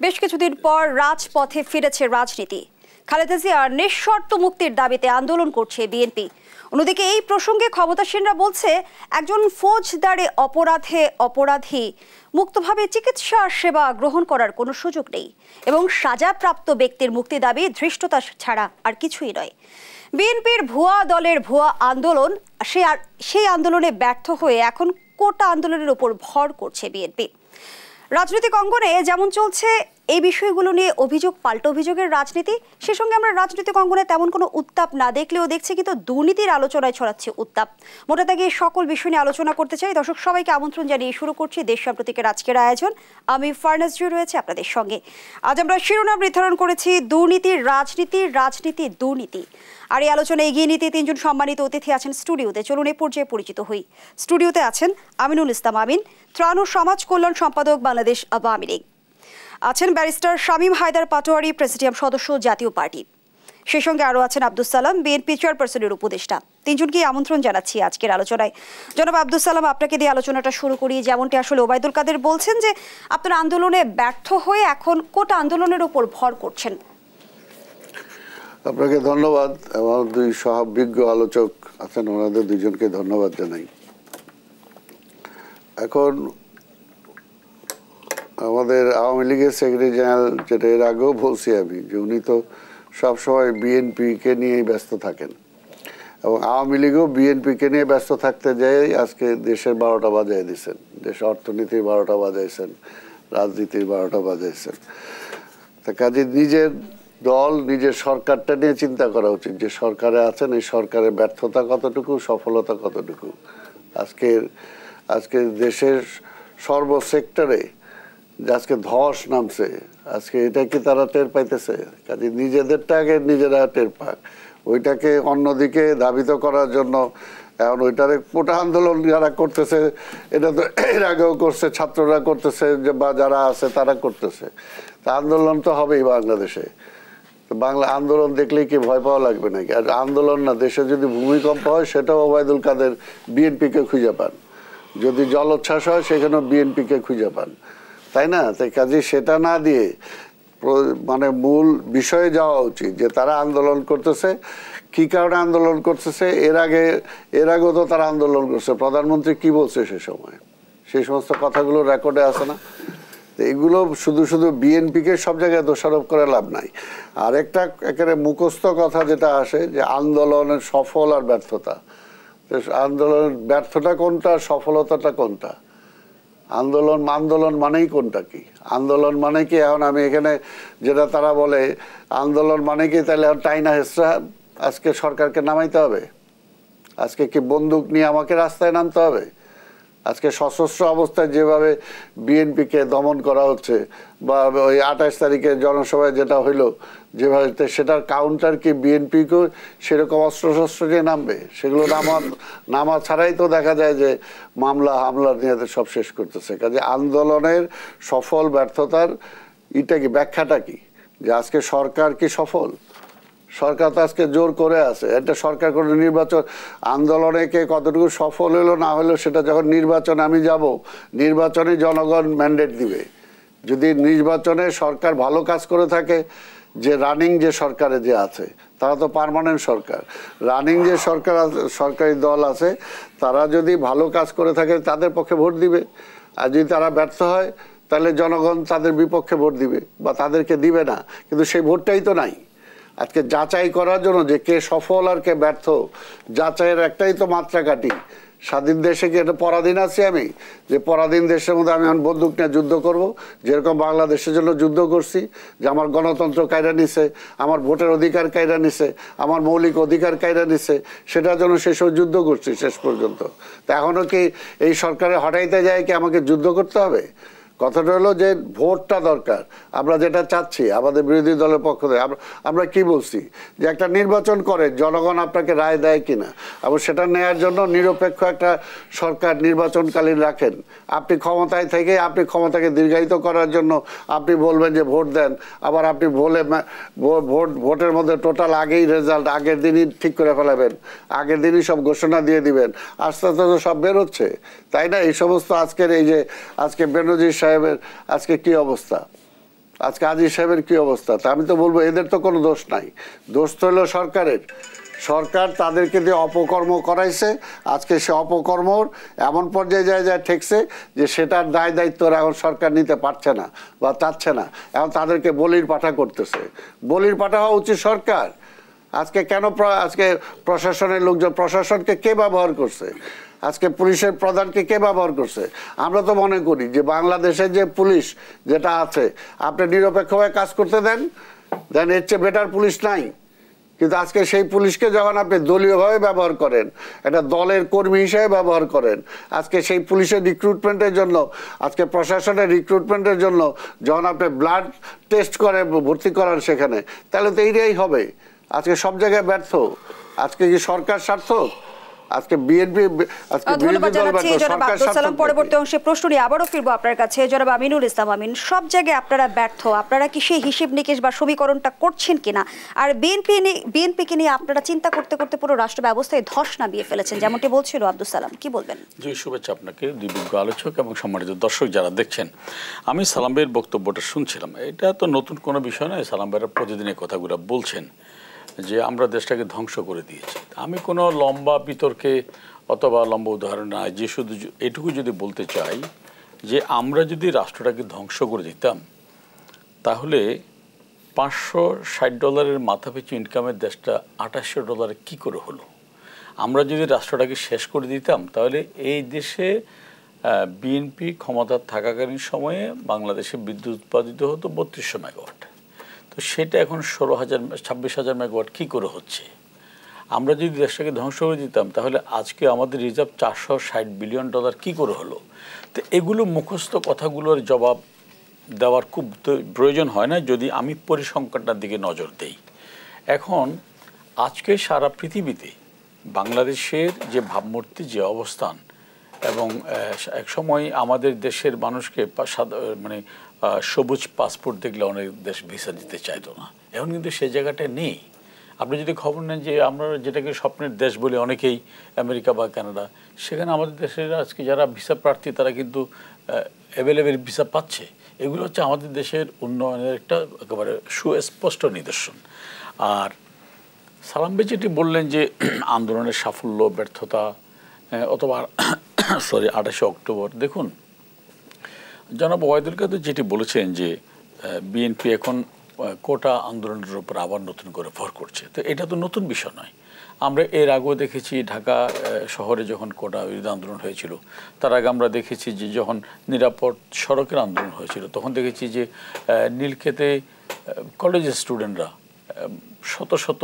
বেশ কিছুদিন পর রাজপথে ফিরেছে রাজনীতি। খালেদা জিয়ার নিঃশর্ত মুক্তির দাবিতে আন্দোলন করছে বিএনপি। অন্যদিকে এই প্রসঙ্গে ক্ষমতাসীনরা বলছে, একজন ফৌজদারি অপরাধী মুক্তভাবে চিকিৎসা সেবা গ্রহণ করার কোনো সুযোগ নেই এবং সাজাপ্রাপ্ত ব্যক্তির মুক্তি দাবি ধৃষ্টতা ছাড়া আর কিছুই নয়। বিএনপির ভুয়া দলের ভুয়া আন্দোলন, সেই আন্দোলনে ব্যর্থ হয়ে এখন কোটা আন্দোলনের উপর ভর করছে বিএনপি। রাজনৈতিক অঙ্গনে যেমন চলছে এই বিষয়গুলো নিয়ে অভিযোগ পাল্টা অভিযোগের রাজনীতি, সে সঙ্গে আমরা রাজনৈতিক অঙ্গনে তেমন কোনো উত্তাপ না দেখলেও দেখছি কিন্তু দুর্নীতির আলোচনায় ছড়াচ্ছে উত্তাপ। মোটা দাগে সকল বিষয় নিয়ে আলোচনা করতে চাই। দর্শক সবাইকে আমন্ত্রণ জানিয়ে শুরু করছি দেশ সাম্প্রতিকের আজকের আয়োজন। আমি ফারনাজ জুই রয়েছে আপনাদের সঙ্গে। আজ আমরা শিরোনাম নির্ধারণ করেছি দুর্নীতির রাজনীতি, রাজনীতি দুর্নীতি। আর এই আলোচনা এগিয়ে নিতে তিনজন সম্মানিত অতিথি আছেন স্টুডিওতে। চলুন এই পর্যায়ে পরিচিত হই। স্টুডিওতে আছেন আমিনুল ইসলাম আমিন, ত্রাণ ও সমাজ কল্যাণ সম্পাদক, বাংলাদেশ আওয়ামী লীগ। আছেন ব্যারিস্টার শামীম হায়দার পাটোয়ারি, প্রেসিডিয়াম সদস্য, জাতীয় পার্টি। সেই সঙ্গে আরও আছেন আব্দুল সালাম, বিএনপি চেয়ারপারসনের উপদেষ্টা। তিনজনকে আমন্ত্রণ জানাচ্ছি আজকের আলোচনায়। জনাব আব্দুল সালাম, আপনাকে দিয়ে আলোচনাটা শুরু করি। যেমনটি আসলে ওবায়দুল কাদের বলছেন যে আপনারা আন্দোলনে ব্যর্থ হয়ে এখন কোটা আন্দোলনের উপর ভর করছেন। আপনাকে ধন্যবাদ। আমার দুই সহাবিজ্ঞ আলোচক আছেন, ওনাদের দুইজনকে ধন্যবাদ জানাই। এখন আমাদের আওয়ামী লীগের সেক্রেটারি জেনারেল, যেটা এর আগেও বলছি আমি, যে উনি তো সবসময় বিএনপিকে নিয়েই ব্যস্ত থাকেন এবং আওয়ামী লীগও বিএনপিকে নিয়ে ব্যস্ত থাকতে যেয়ে আজকে দেশের 12টা বাজায় দিয়েছেন। দেশের অর্থনীতির 12টা বাজাইছেন, রাজনীতির 12টা বাজাইছেন। তা কাজে নিজের দল, নিজের সরকারটা নিয়ে চিন্তা করা উচিত, যে সরকারে আছেন এই সরকারের ব্যর্থতা কতটুকু, সফলতা কতটুকু। আজকে দেশের সর্বসেক্টরে আজকে ধস নামছে, আজকে এটা কি তারা টের পাইতেছে? কাজে নিজেদেরটা আগে নিজেরা টের পাক, ওইটাকে অন্যদিকে ধাবিত করার জন্য এখন ওইটারে কোটা আন্দোলন যারা করতেছে, এটা তো এর আগেও করছে, ছাত্ররা করতেছে, বা যারা আছে তারা করতেছে। তা আন্দোলন তো হবেই বাংলাদেশে। বাংলা আন্দোলন দেখলেই কি ভয় পাওয়া লাগবে নাকি? আর আন্দোলন না, দেশে যদি ভূমিকম্প হয় সেটাও ওবায়দুল কাদের বিএনপিকে খুঁজে পান, যদি জলোচ্ছ্বাস হয় সেখানেও বিএনপিকে খুঁজে পান, তাই না? তাই কাজে সেটা না দিয়ে মানে মূল বিষয়ে যাওয়া উচিত, যে তারা আন্দোলন করতেছে, কি কারণে আন্দোলন করতেছে। এর আগেও তো তারা আন্দোলন করছে, প্রধানমন্ত্রী কি বলছে সে সময়, সেই সমস্ত কথাগুলো রেকর্ডে আছে না? এগুলো শুধু শুধু বিএনপিকে সব জায়গায় দোষারোপ করে লাভ নাই। আর একটা একেবারে মুখস্থ কথা যেটা আসে, যে আন্দোলনের সফল আর ব্যর্থতা। আন্দোলনের ব্যর্থতা কোনটা, সফলতাটা কোনটা? আন্দোলন মানেই কোনটা কি? আন্দোলন মানে কি? এখন আমি এখানে যেটা তারা বলে আন্দোলন মানে কি, তাহলে টাইনা হেসরা আজকে সরকারকে নামাইতে হবে? আজকে কি বন্দুক নিয়ে আমাকে রাস্তায় নামতে হবে? আজকে সশস্ত্র অবস্থায় যেভাবে বিএনপিকে দমন করা হচ্ছে, বা ওই 28 তারিখের জনসভায় যেটা হইলো যেভাবে, সেটার কাউন্টার কি বিএনপিকেও সেরকম অস্ত্রশস্ত্র নিয়ে নামবে? সেগুলো নামা ছাড়াই তো দেখা যায় যে হামলা নিয়ে সব শেষ করতেছে। কাজে আন্দোলনের সফল ব্যর্থতার কি ব্যাখ্যাটা কি? যে আজকে সরকার কি সফল? সরকার তো আজকে জোর করে আছে, একটা সরকার কোনো নির্বাচন আন্দোলনে কে কতটুকু সফল হলো না হলো সেটা যখন নির্বাচনে আমি যাব, নির্বাচনে জনগণ ম্যান্ডেট দিবে। যদি নির্বাচনে সরকার ভালো কাজ করে থাকে, যে রানিং যে সরকারে যে আছে তারা তো পার্মানেন্ট সরকার, রানিং যে সরকারি দল আছে তারা যদি ভালো কাজ করে থাকে তাদের পক্ষে ভোট দিবে। আর যদি তারা ব্যর্থ হয় তাহলে জনগণ তাদের বিপক্ষে ভোট দিবে বা তাদেরকে দিবে না। কিন্তু সেই ভোটটাই তো নাই। আজকে যাচাই করার জন্য যে কে সফল আর কে ব্যর্থ, যাচাইয়ের একটাই তো মাত্রাকাঠি। স্বাধীন দেশে কি একটা পরাধীন আছি আমি, যে পরাধীন দেশের মধ্যে আমি এখন বন্দুক নিয়ে যুদ্ধ করব? যেরকম বাংলাদেশের জন্য যুদ্ধ করছি, যে আমার গণতন্ত্র কায়রা নিছে, আমার ভোটের অধিকার কায়রা নিছে, আমার মৌলিক অধিকার কায়রা নিছে, সেটার জন্য সেসব যুদ্ধ করছি শেষ পর্যন্ত। তা এখনও কি এই সরকারে হটাইতে যায় কি আমাকে যুদ্ধ করতে হবে? কথাটা হলো যে ভোটটা দরকার। আমরা যেটা চাচ্ছি আমাদের বিরোধী দলের পক্ষ থেকে আমরা কি বলছি, যে একটা নির্বাচন করে জনগণ আপনাকে রায় দেয় কিনা, এবং সেটা নেয়ার জন্য নিরপেক্ষ একটা সরকার নির্বাচনকালীন রাখেন। আপনি ক্ষমতায় থেকে আপনি ক্ষমতাকে দীর্ঘায়িত করার জন্য আপনি বলবেন যে ভোট দেন, আবার আপনি ভোটের মধ্যে টোটাল আগেই রেজাল্ট আগের দিনই ঠিক করে ফেলাবেন, আগের দিনই সব ঘোষণা দিয়ে দিবেন। আস্তে আস্তে তো সব বেরোচ্ছে, তাই না? এই সমস্ত আজকের এই যে আজকে বেনজির সাহেবের আজকে কি অবস্থা, আজকে আজিজ সাহেবের কি অবস্থা, তা আমি তো বলবো এদের তো কোনো দোষ নাই, দোষ তো হলো সরকারের। সরকার তাদেরকে দিয়ে অপকর্ম করাইছে, আজকে সে অপকর্মর এমন পর্যায়ে যায় ঠেকছে যে সেটার দায় দায়িত্ব এখন সরকার নিতে পারছে না বা চাচ্ছে না, এখন তাদেরকে বলির পাঠা করতেছে। বলির পাঠা হওয়া উচিত সরকার। আজকে কেন আজকে প্রশাসনের লোকজন, প্রশাসনকে কে ব্যবহার করছে, আজকে পুলিশের প্রধানকে কে ব্যবহার করছে? আমরা তো মনে করি যে বাংলাদেশের যে পুলিশ যেটা আছে আপনি নিরপেক্ষভাবে কাজ করতে দেন, এর চেয়ে বেটার পুলিশ নাই। কিন্তু আজকে সেই পুলিশকে যখন আপনি দলীয়ভাবে ব্যবহার করেন, একটা দলের কর্মী হিসেবে ব্যবহার করেন, আজকে সেই পুলিশের রিক্রুটমেন্টের জন্য, আজকে প্রশাসনের রিক্রুটমেন্টের জন্য যখন আপনি ব্লাড টেস্ট করে ভর্তি করান সেখানে, তাহলে তো এইটাই হবে। আজকে সব জায়গায় ব্যর্থ। আজকে কি সরকার সার্থক? আজকে বিএনপি, আজকে ধন্যবাদ জানাচ্ছি জনাব আব্দুল সালাম। পরবর্তী অংশে প্রশ্ন নিয়ে আবারও ফিরবো আপনার কাছে। জনাব আমিনুল ইসলাম আমিন, সব জায়গায় আপনারা ব্যর্থ, আপনারা কি সেই হিসেব নিকেশ বা সমীকরণটা করছেন কিনা? আর বিএনপিকে নিয়ে আপনারা চিন্তা করতে করতে পুরো রাষ্ট্র ব্যবস্থায় ধস নামিয়ে ফেলেছেন, যেমনটি বলছিল আব্দুল সালাম, কি বলবেন? জি, শুভেচ্ছা আপনাকে, বিজ্ঞ আলোচক এবং সম্মানিত দর্শক যারা দেখছেন। আমি সালাম ভাইয়ের বক্তব্যটা শুনছিলাম। এটা তো নতুন কোনো বিষয় নয়, সালাম ভাইয়েরা প্রতিদিন এই কথাগুলো বলছেন যে আমরা দেশটাকে ধ্বংস করে দিয়েছি। আমি কোনো লম্বা বিতর্কে অথবা লম্বা উদাহরণ না, যে শুধু এটুকু যদি বলতে চাই যে আমরা যদি রাষ্ট্রটাকে ধ্বংস করে দিতাম তাহলে $560 মাথাপিছু ইনকামের দেশটা $2800 কী করে হলো? আমরা যদি রাষ্ট্রটাকে শেষ করে দিতাম তাহলে এই দেশে বিএনপি ক্ষমতা থাকাকালীন সময়ে বাংলাদেশে বিদ্যুৎ উৎপাদিত হতো 3200 মেগাওয়াট। তো সেটা এখন 26,000 মেগাওয়াট কী করে হচ্ছে? আমরা যদি দেশটাকে ধ্বংস করে দিতাম তাহলে আজকে আমাদের রিজার্ভ $460 বিলিয়ন কী করে হলো? তো এগুলো মুখস্থ কথাগুলোর জবাব দেওয়ার খুব প্রয়োজন হয় না যদি আমি পরিসংখ্যানটার দিকে নজর দেই। এখন আজকে সারা পৃথিবীতে বাংলাদেশের যে ভাবমূর্তি, যে অবস্থান, এবং এক সময় আমাদের দেশের মানুষকে মানে সবুজ পাসপোর্ট দেখলে অনেক দেশ ভিসা দিতে চাইতো না, এখন কিন্তু সে জায়গাটা নেই। আপনি যদি খবর নেন যে আমরা যেটাকে স্বপ্নের দেশ বলি অনেকেই, আমেরিকা বা কানাডা, সেখানে আমাদের দেশের আজকে যারা ভিসা প্রার্থী তারা কিন্তু অ্যাভেলেবেল ভিসা পাচ্ছে। এগুলো হচ্ছে আমাদের দেশের উন্নয়নের একটা একেবারে সুস্পষ্ট নিদর্শন। আর সালাম ভাই যেটি বললেন যে আন্দোলনের সাফল্য ব্যর্থতা অথবা 28 অক্টোবর, দেখুন জনাব ওয়াহিদুল কাদের যেটি বলেছেন যে বিএনপি এখন কোটা আন্দোলনের উপর আবার নতুন করে ভর করছে, তো এটা তো নতুন বিষয় নয়। আমরা এর আগেও দেখেছি ঢাকা শহরে যখন কোটা বিরোধী আন্দোলন হয়েছিল, তার আগে আমরা দেখেছি যে যখন নিরাপদ সড়কের আন্দোলন হয়েছিল তখন দেখেছি যে নীলক্ষেতে কলেজের স্টুডেন্টরা শত শত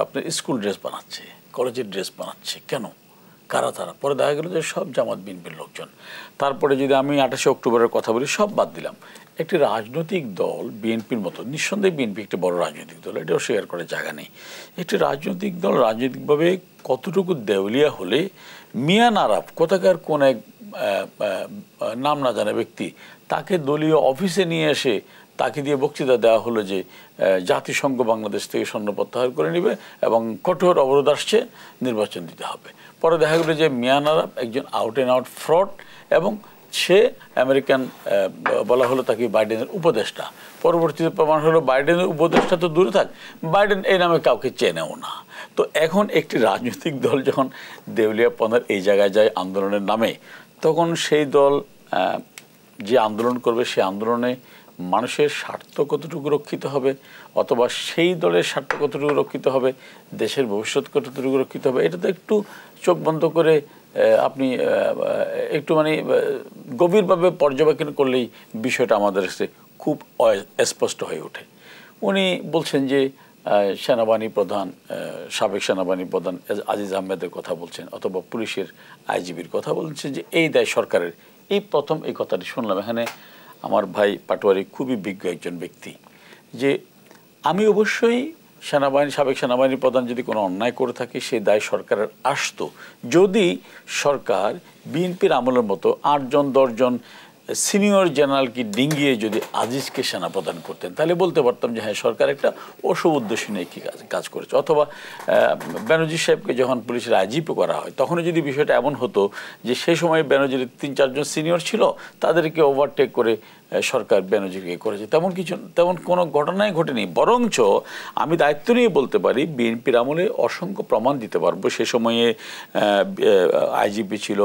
আপনার স্কুল ড্রেস বানাচ্ছে, কলেজের ড্রেস বানাচ্ছে। কেন? কারা তারা? পরে দেখা গেল যে সব জামাত বিএনপির লোকজন। তারপরে যদি আমি 28 অক্টোবরের কথা বলি, সব বাদ দিলাম, একটি রাজনৈতিক দল বিএনপির মতো, নিঃসন্দেহে বিএনপি একটি বড় রাজনৈতিক দল, এটাও শেয়ার করার জায়গা নেই। একটি রাজনৈতিক দল রাজনৈতিকভাবে কতটুকু দেউলিয়া হলে মিয়ান আরাফ কোথাকার কোন এক নাম না জানা ব্যক্তি তাকে দলীয় অফিসে নিয়ে এসে তাকে দিয়ে বক্তৃতা দেওয়া হলো যে জাতিসংঘ বাংলাদেশ থেকে সৈন্য প্রত্যাহার করে নেবে এবং কঠোর অবরোধ আসছে, নির্বাচন দিতে হবে। পরে দেখা গেলো যে মিয়ান আরাফ একজন আউট অ্যান্ড আউট ফ্রড এবং সে আমেরিকান, বলা হলো তাকে বাইডেনের উপদেষ্টা। পরবর্তীতে প্রমাণ হলো বাইডেনের উপদেষ্টা তো দূরে থাক, বাইডেন এই নামে কাউকে চেনেও না। তো এখন একটি রাজনৈতিক দল যখন দেউলিয়াপনার এই জায়গায় যায় আন্দোলনের নামে, তখন সেই দল যে আন্দোলন করবে সে আন্দোলনে মানুষের স্বার্থ কতটুকু রক্ষিত হবে অথবা সেই দলের স্বার্থ কতটুকু রক্ষিত হবে, দেশের ভবিষ্যৎ কতটুকু রক্ষিত হবে, এটা তো একটু চোখ বন্ধ করে আপনি একটু মানে গভীরভাবে পর্যবেক্ষণ করলেই বিষয়টা আমাদের কাছে খুব স্পষ্ট হয়ে ওঠে। উনি বলছেন যে সেনাবাহিনী প্রধান, সাবেক সেনাবাহিনী প্রধান আজিজ আহমেদের কথা বলছেন অথবা পুলিশের আইজিবির কথা বলছেন যে এই দায় সরকারের। এই প্রথম এই কথাটি শুনলাম। এখানে আমার ভাই পাটোয়ারি খুবই বিজ্ঞ একজন ব্যক্তি, যে আমি অবশ্যই সেনাবাহিনী, সাবেক সেনাবাহিনী প্রধান যদি কোনো অন্যায় করে থাকে সেই দায় সরকারের আসতো যদি সরকার বিএনপির আমলের মতো 8 জন 10 জন সিনিয়র জেনারেলকে ডিঙ্গিয়ে যদি আজিজকে সেনাপ্রধান করতেন তাহলে বলতে পারতাম যে হ্যাঁ সরকার একটা অশুভ উদ্দেশ্য নিয়ে কি কাজ করেছে। অথবা বেনজির সাহেবকে যখন পুলিশের আইজিপি করা হয় তখনও যদি বিষয়টা এমন হতো যে সেই সময় বেনজির 3-4 জন সিনিয়র ছিল, তাদেরকে ওভারটেক করে সরকার বেনজিরকে করেছে, তেমন কোনো ঘটনাই ঘটেনি। বরঞ্চ আমি দায়িত্ব নিয়ে বলতে পারি বিএনপির আমলে অসংখ্য প্রমাণ দিতে পারবো। সে সময়ে আইজিপি ছিল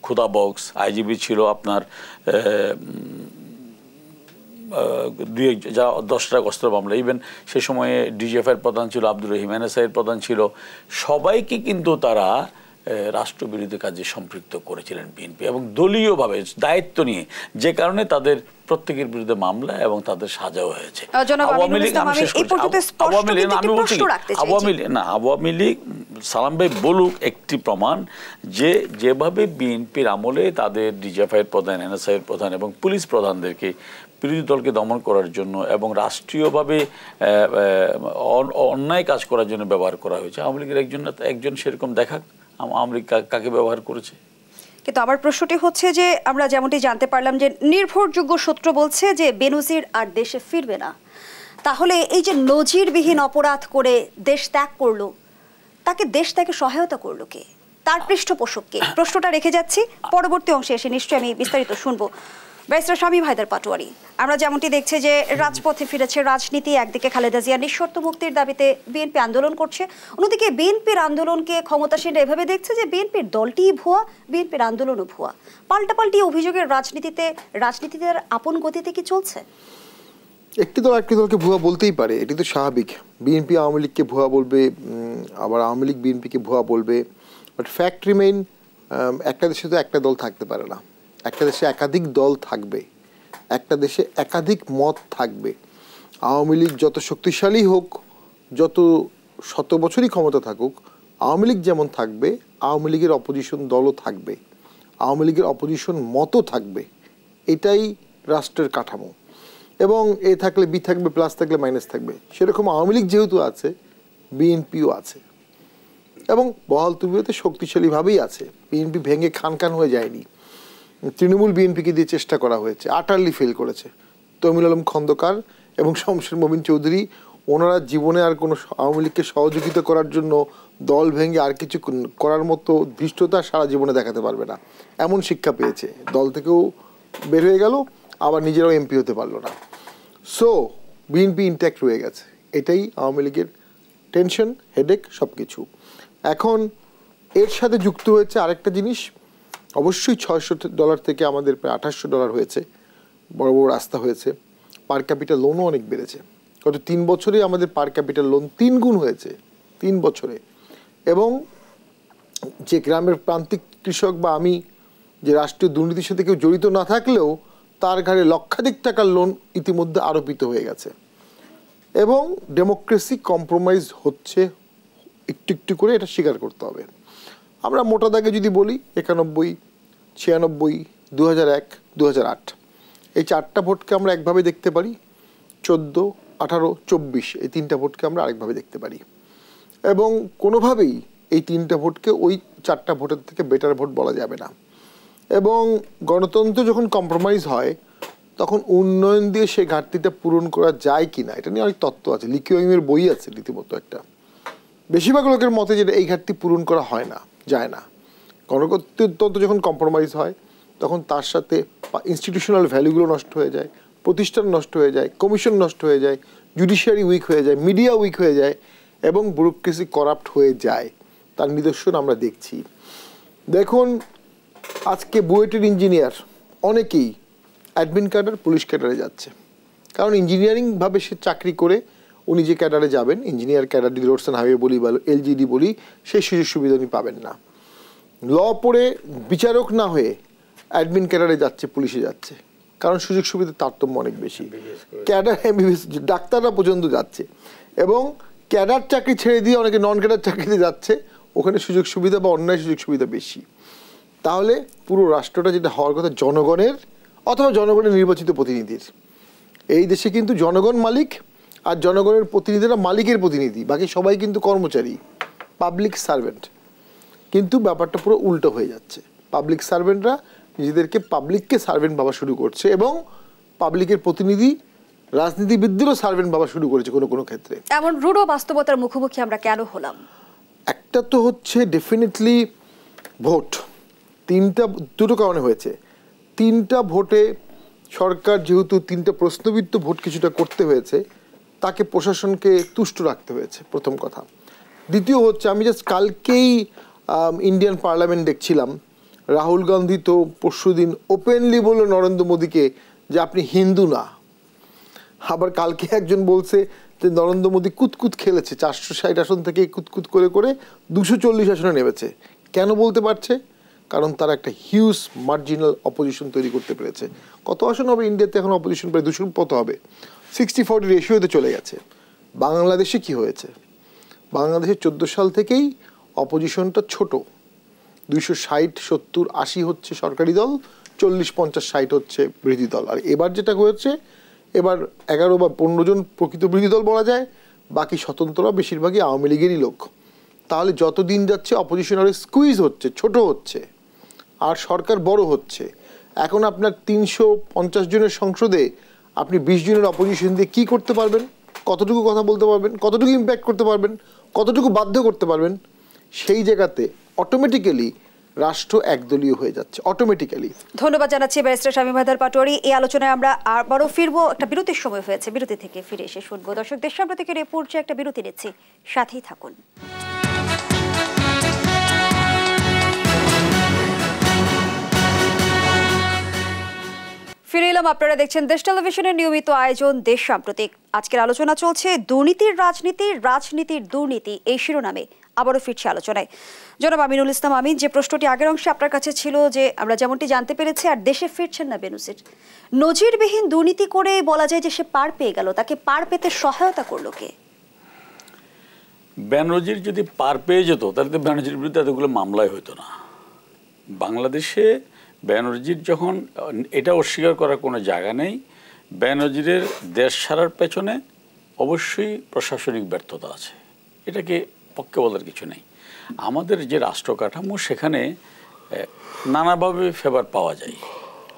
খুদা বক্স, আইজিপি ছিল আপনার 10টা অস্ত্র মামলা, ইভেন সে সময়ে ডিজিএফআইয়ের প্রধান ছিল আব্দুর রহিম, এনএসআইয়ের প্রধান ছিল। সবাইকে কিন্তু তারা রাষ্ট্রবিরোধী কাজে সম্পৃক্ত করেছিলেন বিএনপি, এবং দলীয়ভাবে দায়িত্ব নিয়ে, যে কারণে তাদের প্রত্যেকের বিরুদ্ধে মামলা এবং তাদের সাজাও হয়েছে। আওয়ামী লীগ সালাম ভাই বলুক একটি প্রমাণ যে যেভাবে বিএনপির আমলে তাদের ডিজিএফআইয়ের প্রধান, এনএসআইয়ের প্রধান এবং পুলিশ প্রধানদেরকে বিরোধী দলকে দমন করার জন্য এবং রাষ্ট্রীয়ভাবে অন্যায় কাজ করার জন্য ব্যবহার করা হয়েছে। আওয়ামী লীগের একজন সেরকম দেখাক আওয়ামী লীগ কাকে ব্যবহার করেছে। কিন্তু আমার প্রশ্নটি হচ্ছে যে আমরা যেমনটি জানতে পারলাম যে নির্ভরযোগ্য সূত্র বলছে যে বেনজির আর দেশে ফিরবে না, তাহলে এই যে নজিরবিহীন অপরাধ করে দেশ ত্যাগ করলো, দেশ তাকে সহায়তা করলো কে, তার পৃষ্ঠপোষককে? প্রশ্নটা রেখে যাচ্ছি, পরবর্তী অংশে এসে নিশ্চয়ই আমি বিস্তারিত শুনবো। ব্যারিস্টার শামীম হায়দার পাটোয়ারি, আমরা যেমনটি দেখছি যে রাজপথে ফিরেছে রাজনীতি, একদিকে খালেদা জিয়া নিঃশর্ত মুক্তির দাবিতে বিএনপি আন্দোলন করছে, অন্যদিকে বিএনপির আন্দোলনকে ক্ষমতাসীনরা এভাবে দেখছে যে বিএনপির দলটিই ভুয়া, বিএনপির আন্দোলনও ভুয়া। পাল্টাপাল্টি অভিযোগের রাজনীতিতে আপন গতিতে কি চলছে? একটি দল একটি দলকে ভুয়া বলতেই পারে, এটি তো স্বাভাবিক। বিএনপি আওয়ামী লীগকে ভুয়া বলবে, আবার আওয়ামী লীগ বিএনপিকে ভুয়া বলবে, বাট ফ্যাক্ট রিমেইন একটা দেশে তো একটা দল থাকতে পারে না, একটা দেশে একাধিক দল থাকবে, একটা দেশে একাধিক মত থাকবে। আওয়ামী লীগ যত শক্তিশালী হোক, যত শত বছরই ক্ষমতা থাকুক, আওয়ামী লীগ যেমন থাকবে আওয়ামী লীগের অপোজিশন দলও থাকবে, আওয়ামী লীগের অপোজিশন মতও থাকবে। এটাই রাষ্ট্রের কাঠামো। এবং এ থাকলে বি থাকবে, প্লাস থাকলে মাইনাস থাকবে। সেরকম আওয়ামী লীগ যেহেতু আছে, বিএনপিও আছে, এবং বহাল তবিয়তে শক্তিশালীভাবেই আছে। বিএনপি ভেঙে খান হয়ে যায়নি। তৃণমূল বিএনপিকে দিয়ে চেষ্টা করা হয়েছে, আটারলি ফেল করেছে। তমিল আলম খন্দকার এবং শমশের মবিন চৌধুরী, ওনারা জীবনে আর কোনো আওয়ামী লীগকে সহযোগিতা করার জন্য দল ভেঙে আর কিছু করার মতো ধৃষ্টতা সারা জীবনে দেখাতে পারবে না, এমন শিক্ষা পেয়েছে। দল থেকেও বের হয়ে গেল, আবার নিজেরাও এমপি হতে পারলো না। সো বিএনপি ইনট্যাক্ট রয়ে গেছে। এটাই আওয়ামী লীগের টেনশন, হেডেক, সব কিছু। এখন এর সাথে যুক্ত হয়েছে আরেকটা জিনিস, অবশ্যই $600 থেকে আমাদের প্রায় $2800 হয়েছে, বড় বড় রাস্তা হয়েছে। পার ক্যাপিটাল লোনও অনেক বেড়েছে। গত 3 বছরে আমাদের পার ক্যাপিটাল লোন 3 গুণ হয়েছে, 3 বছরে। এবং যে গ্রামের প্রান্তিক কৃষক বা আমি, যে রাষ্ট্রীয় দুর্নীতির সাথে কেউ জড়িত না থাকলেও তার ঘাড়ে লক্ষাধিক টাকার লোন ইতিমধ্যে আরোপিত হয়ে গেছে। এবং ডেমোক্রেসি কম্প্রোমাইজ হচ্ছে একটু একটু করে, এটা স্বীকার করতে হবে। আমরা মোটা দাগে যদি বলি 91, 96, 2001, 2008, এই 4টা ভোটকে আমরা একভাবে দেখতে পারি। 14, 18, 24 এই 3টা ভোটকে আমরা আরেকভাবে দেখতে পারি। এবং কোনোভাবেই এই 3টা ভোটকে ওই 4টা ভোটের থেকে বেটার ভোট বলা যাবে না। এবং গণতন্ত্র যখন কম্প্রোমাইজ হয় তখন উন্নয়ন দিয়ে সেই ঘাটতিটা পূরণ করা যায় কি না, এটা নিয়ে অনেক তত্ত্ব আছে। লি কিউয়াংয়ের বই আছে রীতিমতো একটা। বেশিরভাগ লোকের মতে যেটা এই ঘাটতি পূরণ করা হয় না, যায় না। গণতন্ত্র যখন কম্প্রোমাইজ হয় তখন তার সাথে ইনস্টিটিউশনাল ভ্যালুগুলো নষ্ট হয়ে যায়, প্রতিষ্ঠান নষ্ট হয়ে যায়, কমিশন নষ্ট হয়ে যায়, জুডিশিয়ারি উইক হয়ে যায়, মিডিয়া উইক হয়ে যায়, এবং ব্যুরোক্রেসি করাপ্ট হয়ে যায়। তার নিদর্শন আমরা দেখছি। দেখুন, আজকে বুয়েটের ইঞ্জিনিয়ার অনেকেই অ্যাডমিন ক্যাডার, পুলিশ ক্যাডারে যাচ্ছে। কারণ ইঞ্জিনিয়ারিংভাবে সে চাকরি করে উনি যে ক্যাডারে যাবেন, ইঞ্জিনিয়ার ক্যাডার, যদি রোডস অ্যান্ড হাইওয়ে বলি বা এলজিডি বলি, সেই সুযোগ সুবিধা উনি পাবেন না। ল পড়ে বিচারক না হয়ে অ্যাডমিন ক্যাডারে যাচ্ছে, পুলিশে যাচ্ছে, কারণ সুযোগ সুবিধার তারতম্য অনেক বেশি। ক্যাডার, এমবিবিএস, ডাক্তাররা পর্যন্ত যাচ্ছে। এবং ক্যাডার চাকরি ছেড়ে দিয়ে অনেকে নন ক্যাডার চাকরিতে যাচ্ছে, ওখানে সুযোগ সুবিধা বা অন্যায় সুযোগ সুবিধা বেশি। তাহলে পুরো রাষ্ট্রটা যেটা হওয়ার কথা জনগণের অথবা জনগণের নির্বাচিত প্রতিনিধির। এই দেশে কিন্তু জনগণ মালিক, আর জনগণের প্রতিনিধিরা মালিকের প্রতিনিধি, বাকি সবাই কিন্তু কর্মচারী, পাবলিক সার্ভেন্ট। কিন্তু ব্যাপারটা পুরো উল্টো হয়ে যাচ্ছে। পাবলিক সার্ভেন্টরা নিজেদেরকে পাবলিককে সার্ভেন্ট ভাবা শুরু করছে এবং পাবলিকের প্রতিনিধি রাজনীতিবিদদেরও সার্ভেন্ট ভাবা শুরু করেছে কোনো কোনো ক্ষেত্রে। এমন রূঢ় বাস্তবতার মুখোমুখি আমরা কেন হলাম? একটা তো হচ্ছে ডেফিনেটলি ভোট, দুটো কারণে হয়েছে। 3টা ভোটে সরকার যেহেতু 3টা প্রশ্নবিদ্ধ ভোট কিছুটা করতে হয়েছে, তাকে প্রশাসনকে তুষ্ট রাখতে হয়েছে, প্রথম কথা। দ্বিতীয় হচ্ছে, আমি জাস্ট কালকেই ইন্ডিয়ান পার্লামেন্ট দেখছিলাম, রাহুল গান্ধী তো পরশুদিন ওপেনলি বলল নরেন্দ্র মোদীকে যে আপনি হিন্দু না। আবার কালকে একজন বলছে যে নরেন্দ্র মোদী কুতকুত খেলেছে, 460 আসন থেকে কুতকুত করে করে 240 আসনে নেমেছে। কেন বলতে পারছে? কারণ তারা একটা হিউজ মার্জিনাল অপোজিশন তৈরি করতে পেরেছে। কত আসন হবে ইন্ডিয়াতে এখন অপোজিশন? প্রায় 200 কত হবে, 60-40 রেশিওতে চলে গেছে। বাংলাদেশে কি হয়েছে? বাংলাদেশে 14 সাল থেকেই অপোজিশনটা ছোট, 260, 70, 80 হচ্ছে সরকারি দল, 40, 50, 60 হচ্ছে বিরোধী দল। আর এবার যেটা হয়েছে, এবার 11 বা 15 জন প্রকৃত বিরোধী দল বলা যায়, বাকি স্বতন্ত্ররা বেশিরভাগই আওয়ামী লীগেরই লোক। তাহলে যত দিন যাচ্ছে অপোজিশন আরও স্কুইজ হচ্ছে, ছোট হচ্ছে, আর সরকার বড় হচ্ছে। এখন আপনার 350 জনের সংসদে আপনি 20 জনের অপোজিশন দিয়ে কী করতে পারবেন? কতটুকু কথা বলতে পারবেন? কতটুকু ইম্প্যাক্ট করতে পারবেন? কতটুকু বাধ্য করতে পারবেন? সেই জায়গাতে অটোমেটিক্যালি রাষ্ট্র একদলীয় হয়ে যাচ্ছে, অটোমেটিক্যালি। ধন্যবাদ জানাচ্ছি ব্যারিস্টার শামীম হায়দার পাটোয়ারি। এই আলোচনায় আমরা আবারও ফিরবো, একটা বিরতির সময় হয়েছে, বিরতি থেকে ফিরে এসে শুনবো। দর্শক, দেশ সাম্প্রতিকের এই পর্যায়ে একটা বিরতি নিচ্ছি, সাথেই থাকুন। ফিরে এলাম, আপনারা দেখছেন দেশ টেলিভিশনের নিয়মিত আয়োজন দেশ সাম্প্রতিক। আজকের আলোচনা চলছে দুর্নীতির রাজনীতি, রাজনীতির দুর্নীতি, এই শিরোনামে আবারও ফিরছে আলোচনায়। জনাব আমিনুল ইসলাম আমিন, যে প্রশ্নটি আগের অংশে আপনার কাছে ছিল, যে আমরা যেমনটি জানতে পেরেছি আর দেশে ফিরছেন না বেনজির, নজিরবিহীন দুর্নীতি করে বলা যায় যে সে পার পেয়ে গেল, তাকে পার পেতে সহায়তা করলো কে? বেনজির যদি পার পেয়ে যেত তাহলে তো বেনজির বিরুদ্ধে এতগুলো মামলাই হতো না। বাংলাদেশে বেনজির যখন, এটা অস্বীকার করার কোনো জায়গা নেই, বেনজিরের দেশ ছাড়ার পেছনে অবশ্যই প্রশাসনিক ব্যর্থতা আছে, এটাকে পক্ষে বলার কিছু নেই। আমাদের যে রাষ্ট্র কাঠামো, সেখানে নানাভাবে ফেভার পাওয়া যায়,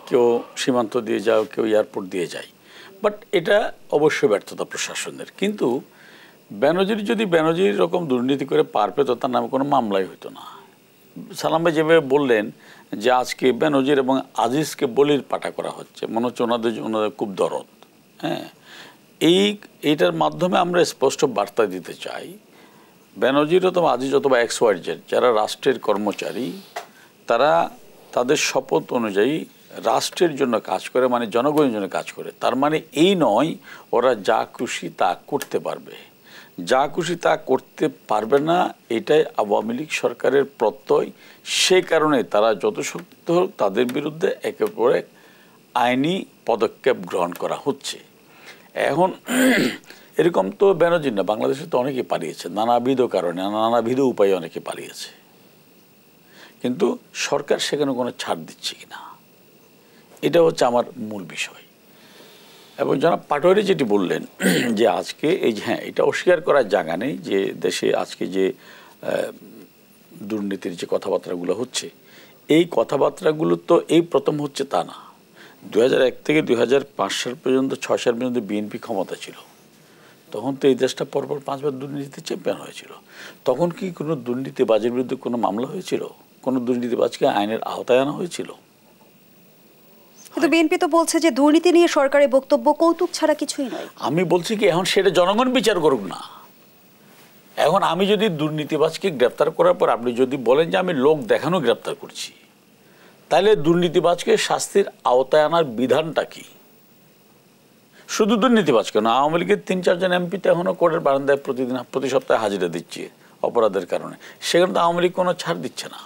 কেউ সীমান্ত দিয়ে যায়, কেউ এয়ারপোর্ট দিয়ে যায়, বাট এটা অবশ্যই ব্যর্থতা প্রশাসনের। কিন্তু বেনজির যদি বেনজির রকম দুর্নীতি করে পার পেত, তার নামে কোনো মামলাই হতো না। সালাম ভাই যেভাবে বললেন যে আজকে বেনজির এবং আজিজকে বলির পাঠা করা হচ্ছে, মনে হচ্ছে ওনাদের খুব দরদ। হ্যাঁ, এইটার মাধ্যমে আমরা স্পষ্ট বার্তা দিতে চাই, বেনজির অথবা আজিজ অথবা XYZ যারা রাষ্ট্রের কর্মচারী, তারা তাদের শপথ অনুযায়ী রাষ্ট্রের জন্য কাজ করে, মানে জনগণের জন্য কাজ করে। তার মানে এই নয় ওরা যা খুশি তা করতে পারবে, যা খুশি তা করতে পারবে না, এটাই আওয়ামী লীগ সরকারের প্রত্যয়। সে কারণে তারা যত শক্ত হোক তাদের বিরুদ্ধে একের পর এক আইনি পদক্ষেপ গ্রহণ করা হচ্ছে। এখন এরকম তো বেনজির না, বাংলাদেশে তো অনেকে পালিয়েছে, নানাবিধ কারণে, নানাবিধ উপায়ে অনেকে পালিয়েছে, কিন্তু সরকার সেখানে কোনো ছাড় দিচ্ছে কিনা, এটা হচ্ছে আমার মূল বিষয়। এবং জনাব পাটোয়ারি যেটি বললেন যে আজকে এই যে, হ্যাঁ, এটা অস্বীকার করার জায়গা নেই যে দেশে আজকে যে দুর্নীতির যে কথাবার্তাগুলো হচ্ছে, এই কথাবার্তাগুলো তো এই প্রথম হচ্ছে তা না। 2001 থেকে 2005 সাল পর্যন্ত, 6 সাল পর্যন্ত বিএনপি ক্ষমতা ছিল, তখন তো এই দেশটা পরপর 5 বার দুর্নীতিতে চ্যাম্পিয়ন হয়েছিল। তখন কি কোনো দুর্নীতিবাজের বিরুদ্ধে কোনো মামলা হয়েছিল? কোনো দুর্নীতিবাজকে আইনের আওতায় আনা হয়েছিল? কিন্তু বিএনপি তো বলছে যে দুর্নীতি নিয়ে সরকারের বক্তব্য কৌতুক ছাড়া কিছুই নয়। আমি বলছি কি, এখন সেটা জনগণ বিচার করুক না। এখন আমি যদি দুর্নীতিবাজকে গ্রেপ্তার করার পর আপনি যদি বলেন যে আমি লোক দেখানো গ্রেপ্তার করছি, তাহলে দুর্নীতিবাজকে শাস্তির আওতায় আনার বিধানটা কি? শুধু দুর্নীতিবাজকে না, আওয়ামী লীগের 3-4 জন এমপি তো এখনও কোর্টের বারান্দায় প্রতি সপ্তাহে হাজিরা দিচ্ছে অপরাধের কারণে, সেখানে তো আওয়ামী লীগ কোনো ছাড় দিচ্ছে না।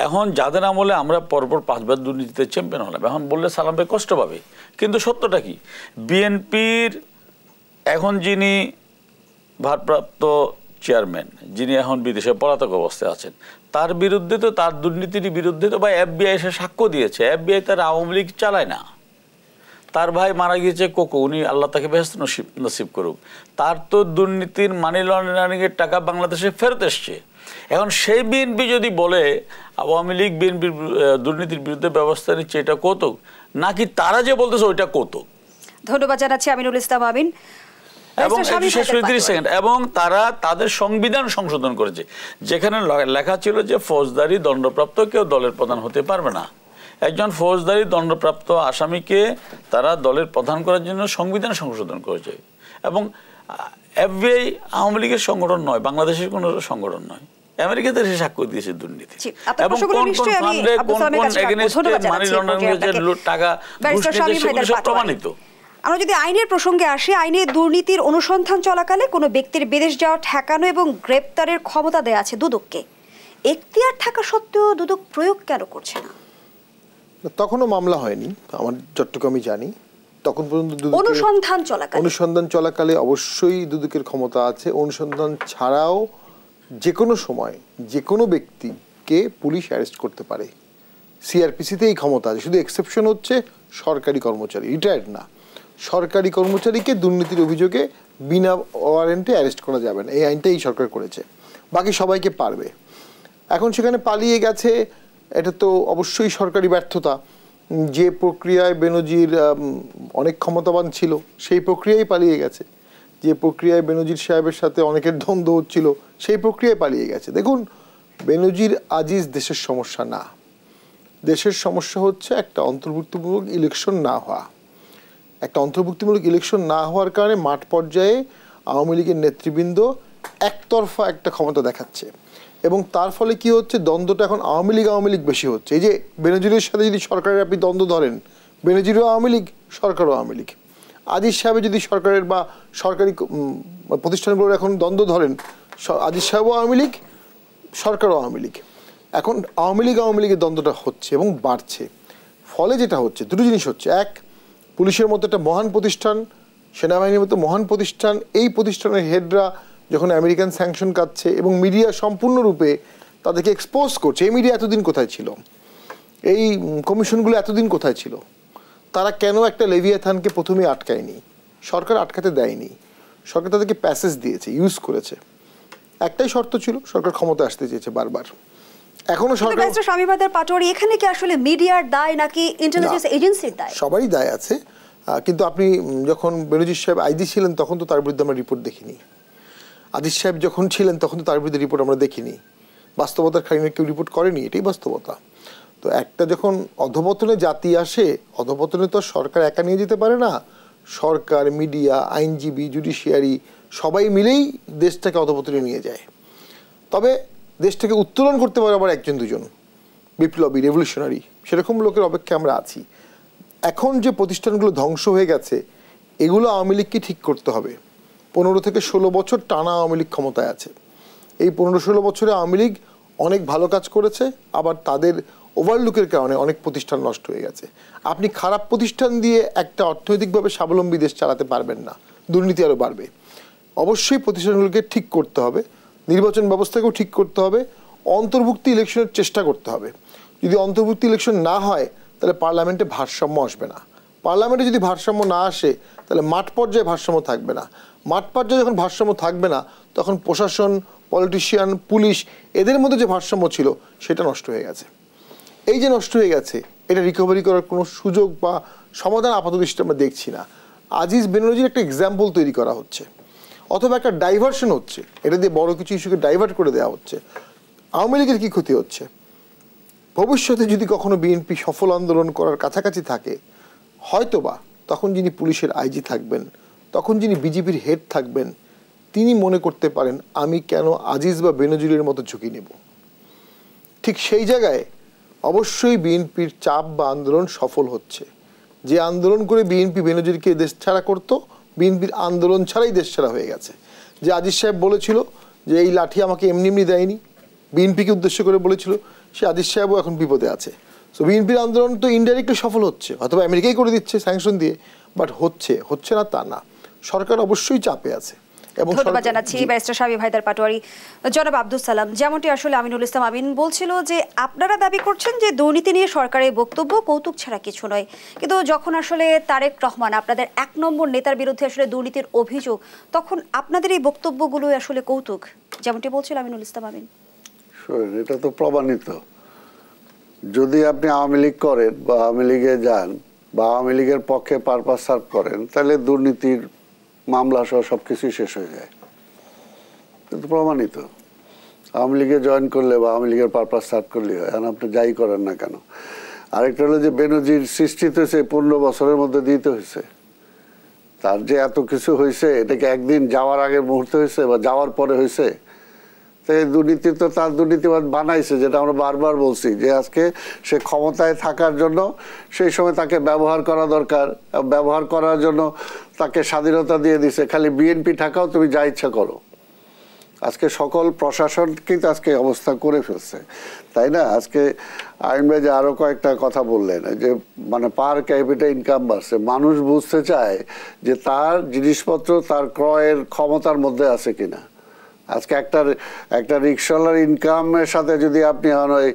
এখন যাদের আমলে আমরা পরপর 5 বার দুর্নীতিতে চ্যাম্পিয়ন হলাম, এখন বললে সালাম ভাই কষ্ট পাবে, কিন্তু সত্যটা কি, বিএনপির এখন যিনি ভারপ্রাপ্ত চেয়ারম্যান, যিনি এখন বিদেশে পলাতক অবস্থায় আছেন, তার বিরুদ্ধে তো, তার দুর্নীতির বিরুদ্ধে তো ভাই FBI এসে সাক্ষ্য দিয়েছে। FBI তার আওয়ামী লীগ চালায় না, তার ভাই মারা গিয়েছে কোকো, উনি আল্লাহ তাকে বেহেশত নসিব করুক, তার তো দুর্নীতির মানি লন্ডারিংয়ের টাকা বাংলাদেশে ফেরত এসছে। এখন সেই বিএনপি যদি বলে আওয়ামী লীগ বিএনপির দুর্নীতির বিরুদ্ধে ব্যবস্থা নিচ্ছে, এটা কৌতুক নাকি তারা যে বলতেছে ওইটা কৌতুক? ধন্যবাদ জানাচ্ছি আমিনুল ইসলাম আমিন। এবং 30 সেকেন্ড, এবং তারা তাদের সংবিধান সংশোধন করেছে, যেখানে লেখা ছিল যে ফৌজদারি দণ্ডপ্রাপ্ত কেউ দলের প্রধান হতে পারবে না। একজন ফৌজদারি দণ্ডপ্রাপ্ত আসামিকে তারা দলের প্রধান করার জন্য সংবিধান সংশোধন করেছে। এবং এফবিআই আওয়ামী লীগের সংগঠন নয়, বাংলাদেশের কোনো সংগঠন নয়, আমেরিকাতে এসে সাক্ষ্য দিয়েছে দুর্নীতি। এবং কোন কোন ফান্ডে কোন কোন এগেইনস্টে মানি লন্ডারিং হয়েছে, টাকা ঘুষ নিয়েছে, সব প্রমাণিত। আমরা যদি আইনের প্রসঙ্গে আসি, আইনে দুর্নীতির অনুসন্ধান চলাকালে কোনো ব্যক্তির বিদেশ যাওয়া ঠেকানো এবং গ্রেপ্তারের ক্ষমতা দেয়া আছে দুদককে। এখতিয়ার থাকা সত্ত্বেও দুদক প্রয়োগ কেন করছে না? তখনও মামলা হয়নি আমার যতটুকু আমি জানি। তখন পর্যন্ত অনুসন্ধান চলাকালে অবশ্যই দুদকের ক্ষমতা আছে। অনুসন্ধান ছাড়াও যে কোনো সময় যে কোনো ব্যক্তিকে পুলিশ অ্যারেস্ট করতে পারে। সিআরপিসিতে এই ক্ষমতা আছে, শুধু এক্সেপশন হচ্ছে সরকারি কর্মচারী, রিটায়ার্ড না, সরকারি কর্মচারীকে দুর্নীতির অভিযোগে বিনা ওয়ারেন্টে অ্যারেস্ট করা যাবে না। এই আইনটা এই সরকার করেছে, বাকি সবাইকে পারবে। এখন সেখানে পালিয়ে গেছে, এটা তো অবশ্যই সরকারি ব্যর্থতা। যে প্রক্রিয়ায় বেনজির অনেক ক্ষমতাবান ছিল সেই প্রক্রিয়ায় পালিয়ে গেছে, যে প্রক্রিয়ায় বেনজির সাহেবের সাথে অনেকের দ্বন্দ্ব হচ্ছিল সেই প্রক্রিয়ায় পালিয়ে গেছে। দেখুন, বেনজির আজিজ দেশের সমস্যা না, দেশের সমস্যা হচ্ছে একটা অন্তর্ভুক্তিমূলক ইলেকশন না হওয়া। একটা অন্তর্ভুক্তিমূলক ইলেকশন না হওয়ার কারণে মাঠ পর্যায়ে আওয়ামী লীগের নেতৃবৃন্দ একতরফা একটা ক্ষমতা দেখাচ্ছে, এবং তার ফলে কি হচ্ছে, দ্বন্দ্বটা এখন আওয়ামী লীগ বেশি হচ্ছে। এই যে বেনজিরের সাথে যদি সরকারের আপনি দ্বন্দ্ব ধরেন, বেনজিরও আওয়ামী লীগ, সরকারও আওয়ামী লীগ। আজিজ সাহেবের যদি সরকারের বা সরকারি প্রতিষ্ঠানগুলোর এখন দ্বন্দ্ব ধরেন, আজিজ সাহেবও আওয়ামী লীগ, সরকারও আওয়ামী লীগ। এখন আওয়ামী লীগের দ্বন্দ্বটা হচ্ছে এবং বাড়ছে। ফলে যেটা হচ্ছে, দুটো জিনিস হচ্ছে, এক, পুলিশের মতো একটা মহান প্রতিষ্ঠান, সেনাবাহিনীর মতো মহান প্রতিষ্ঠান, এই প্রতিষ্ঠানের হেডরা যখন আমেরিকান স্যাংশন কাটছে এবং মিডিয়া সম্পূর্ণরূপে তাদেরকে এক্সপোজ করছে, এই মিডিয়া এতদিন কোথায় ছিল, এই কমিশনগুলো এতদিন কোথায় ছিল, তারা কেন একটা লেভিয়াথানকে প্রথমে আটকায়নি? সরকার আটকাতে দেয়নি, সরকার তাদেরকে প্যাসেজ দিয়েছে, ইউজ করেছে। একটাই শর্ত ছিল, সরকার ক্ষমতা আসতে চেয়েছে বারবার। এখনো সরকার, স্বামীবাদের পাটোয়ারি, এখানে কি আসলে মিডিয়ার দায় নাকি ইন্টেলিজেন্স এজেন্সির দায়? সবারই দায় আছে, কিন্তু আপনি যখন বেনজির সাহেব আইজি ছিলেন তখন তো তার বিরুদ্ধে আমরা রিপোর্ট দেখিনি। আজিজ সাহেব যখন ছিলেন তখন তো তার বিরুদ্ধে রিপোর্ট আমরা দেখিনি। বাস্তবতার খানিক কেউ রিপোর্ট করেনি, এটাই বাস্তবতা। তো একটা যখন অধপতনে জাতি আসে, অধপতনে তো সরকার একা নিয়ে যেতে পারে না। সরকার, মিডিয়া, আইনজীবী, জুডিশিয়ারি সবাই মিলেই দেশটাকে অধপতনে নিয়ে যায়। তবে দেশটাকে উত্তোলন করতে পারে আবার একজন দুজন বিপ্লবী, রেভলিউশনারি, সেরকম লোকের অপেক্ষায় আমরা আছি। এখন যে প্রতিষ্ঠানগুলো ধ্বংস হয়ে গেছে, এগুলো আওয়ামী লীগকে ঠিক করতে হবে। 15 থেকে 16 বছর টানা আওয়ামী লীগ ক্ষমতায় আছে। এই 15-16 বছরে আওয়ামী লীগ অনেক ভালো কাজ করেছে, আবার তাদের ওভারলুকের কারণে অনেক প্রতিষ্ঠান নষ্ট হয়ে গেছে। আপনি খারাপ প্রতিষ্ঠান দিয়ে একটা অর্থনৈতিকভাবে স্বাবলম্বী দেশ চালাতে পারবেন না, দুর্নীতি আরও বাড়বে। অবশ্যই প্রতিষ্ঠানগুলোকে ঠিক করতে হবে, নির্বাচন ব্যবস্থাকেও ঠিক করতে হবে, অন্তর্ভুক্তি ইলেকশনের চেষ্টা করতে হবে। যদি অন্তর্ভুক্তি ইলেকশন না হয় তাহলে পার্লামেন্টে ভারসাম্য আসবে না। পার্লামেন্টে যদি ভারসাম্য না আসে তাহলে মাঠ পর্যায়ে ভারসাম্য থাকবে না। মাঠ পর্যায়ে যখন ভারসাম্য থাকবে না, তখন প্রশাসন, পলিটিশিয়ান, পুলিশ, এদের মধ্যে যে ভারসাম্য ছিল সেটা নষ্ট হয়ে গেছে। এই যে নষ্ট হয়ে গেছে, এটা রিকভারি করার কোনো সুযোগ বা সমাধান আপাতদৃষ্টি আমরা দেখছি না। আজিজ বেনজির একটা এক্সাম্পল তৈরি করা হচ্ছে, অথবা একটা ডাইভার্সন হচ্ছে, এটা দিয়ে বড় কিছু ইস্যুকে ডাইভার্ট করে দেওয়া হচ্ছে। আওয়ামী লীগের কী ক্ষতি হচ্ছে? ভবিষ্যতে যদি কখনো বিএনপি সফল আন্দোলন করার কাছাকাছি থাকে, হয়তোবা তখন যিনি পুলিশের আইজি থাকবেন, তখন যিনি বিজেপির হেড থাকবেন, তিনি মনে করতে পারেন আমি কেন আজিজ বা বেনজিরের মতো ঝুঁকি নেব। ঠিক সেই জায়গায় অবশ্যই বিএনপির চাপ বা আন্দোলন সফল হচ্ছে। যে আন্দোলন করে বিএনপি বেনজিরকে দেশ ছাড়া করতো, বিএনপির আন্দোলন ছাড়াই দেশ ছাড়া হয়ে গেছে। যে আজিজ সাহেব বলেছিল যে এই লাঠি আমাকে এমনি এমনি দেয়নি, বিএনপিকে উদ্দেশ্য করে বলেছিল, সে আজিজ সাহেবও এখন বিপদে আছে। সো বিএনপির আন্দোলন তো ইনডাইরেক্টলি সফল হচ্ছে, অথবা আমেরিকাই করে দিচ্ছে স্যাংশন দিয়ে, বাট হচ্ছে না তা না। সরকার অবশ্যই চাপে আছে। ধন্যবাদ জানাচ্ছি ব্যারিস্টার শামীম হায়দার পাটোয়ারি। জনাব আব্দুল সালাম, যেমনটি আসলে আমিনুল ইসলাম আমিন বলছিল যে আপনারা দাবি করছেন যে দুর্নীতি নিয়ে সরকারের বক্তব্য কৌতুক ছাড়া কিছু নয়, কিন্তু যখন আসলে তারেক রহমান আপনাদের 1 নম্বর নেতার বিরুদ্ধে আসলে দুর্নীতির অভিযোগ, তখন আপনাদের এই বক্তব্যগুলো আসলে কৌতুক, যেমনটি বলছিল আমিনুল ইসলাম আমিন। শোনেন, এটা তো প্রমাণিত। যদি আপনি আওয়ামী লীগ করেন বা আওয়ামী লীগে যান বা আওয়ামী লীগের পক্ষে পারপাস সার্ভ করেন, তাহলে দুর্নীতির মামলা সহ সবকিছুই শেষ হয়ে যায়। কিন্তু প্রমাণিত। আওয়ামী লীগে জয়েন করলে বা আওয়ামী লীগের পারপাস সার্ভ করলে হয়, এখন আপনি যাই করেন না কেন। আরেকটা হলো যে বেনজির সৃষ্টি হয়েছে 15 বছরের মধ্যে দিতে হয়েছে। তার যে এত কিছু হয়েছে, এটাকে একদিন যাওয়ার আগের মুহূর্তে হয়েছে বা যাওয়ার পরে হয়েছে? তাই দুর্নীতি তো তার দুর্নীতিবাদ বানাইছে, যেটা আমরা বারবার বলছি যে আজকে সে ক্ষমতায় থাকার জন্য সেই সময় তাকে ব্যবহার করা দরকার, ব্যবহার করার জন্য তাকে স্বাধীনতা দিয়ে দিছে। খালি বিএনপি থাকাও তুমি যা ইচ্ছা করো। আজকে সকল প্রশাসন কিন্তু আজকে অবস্থা করে ফেলছে, তাই না? আজকে আইন ভাই যে আরো কয়েকটা কথা বললেন, যে মানে পার ক্যাপিটা ইনকাম বাড়ছে, মানুষ বুঝতে চায় যে তার জিনিসপত্র তার ক্রয়ের ক্ষমতার মধ্যে আছে কিনা। আজকে একটা রিক্সাওয়ালার ইনকামের সাথে যদি আপনি ওই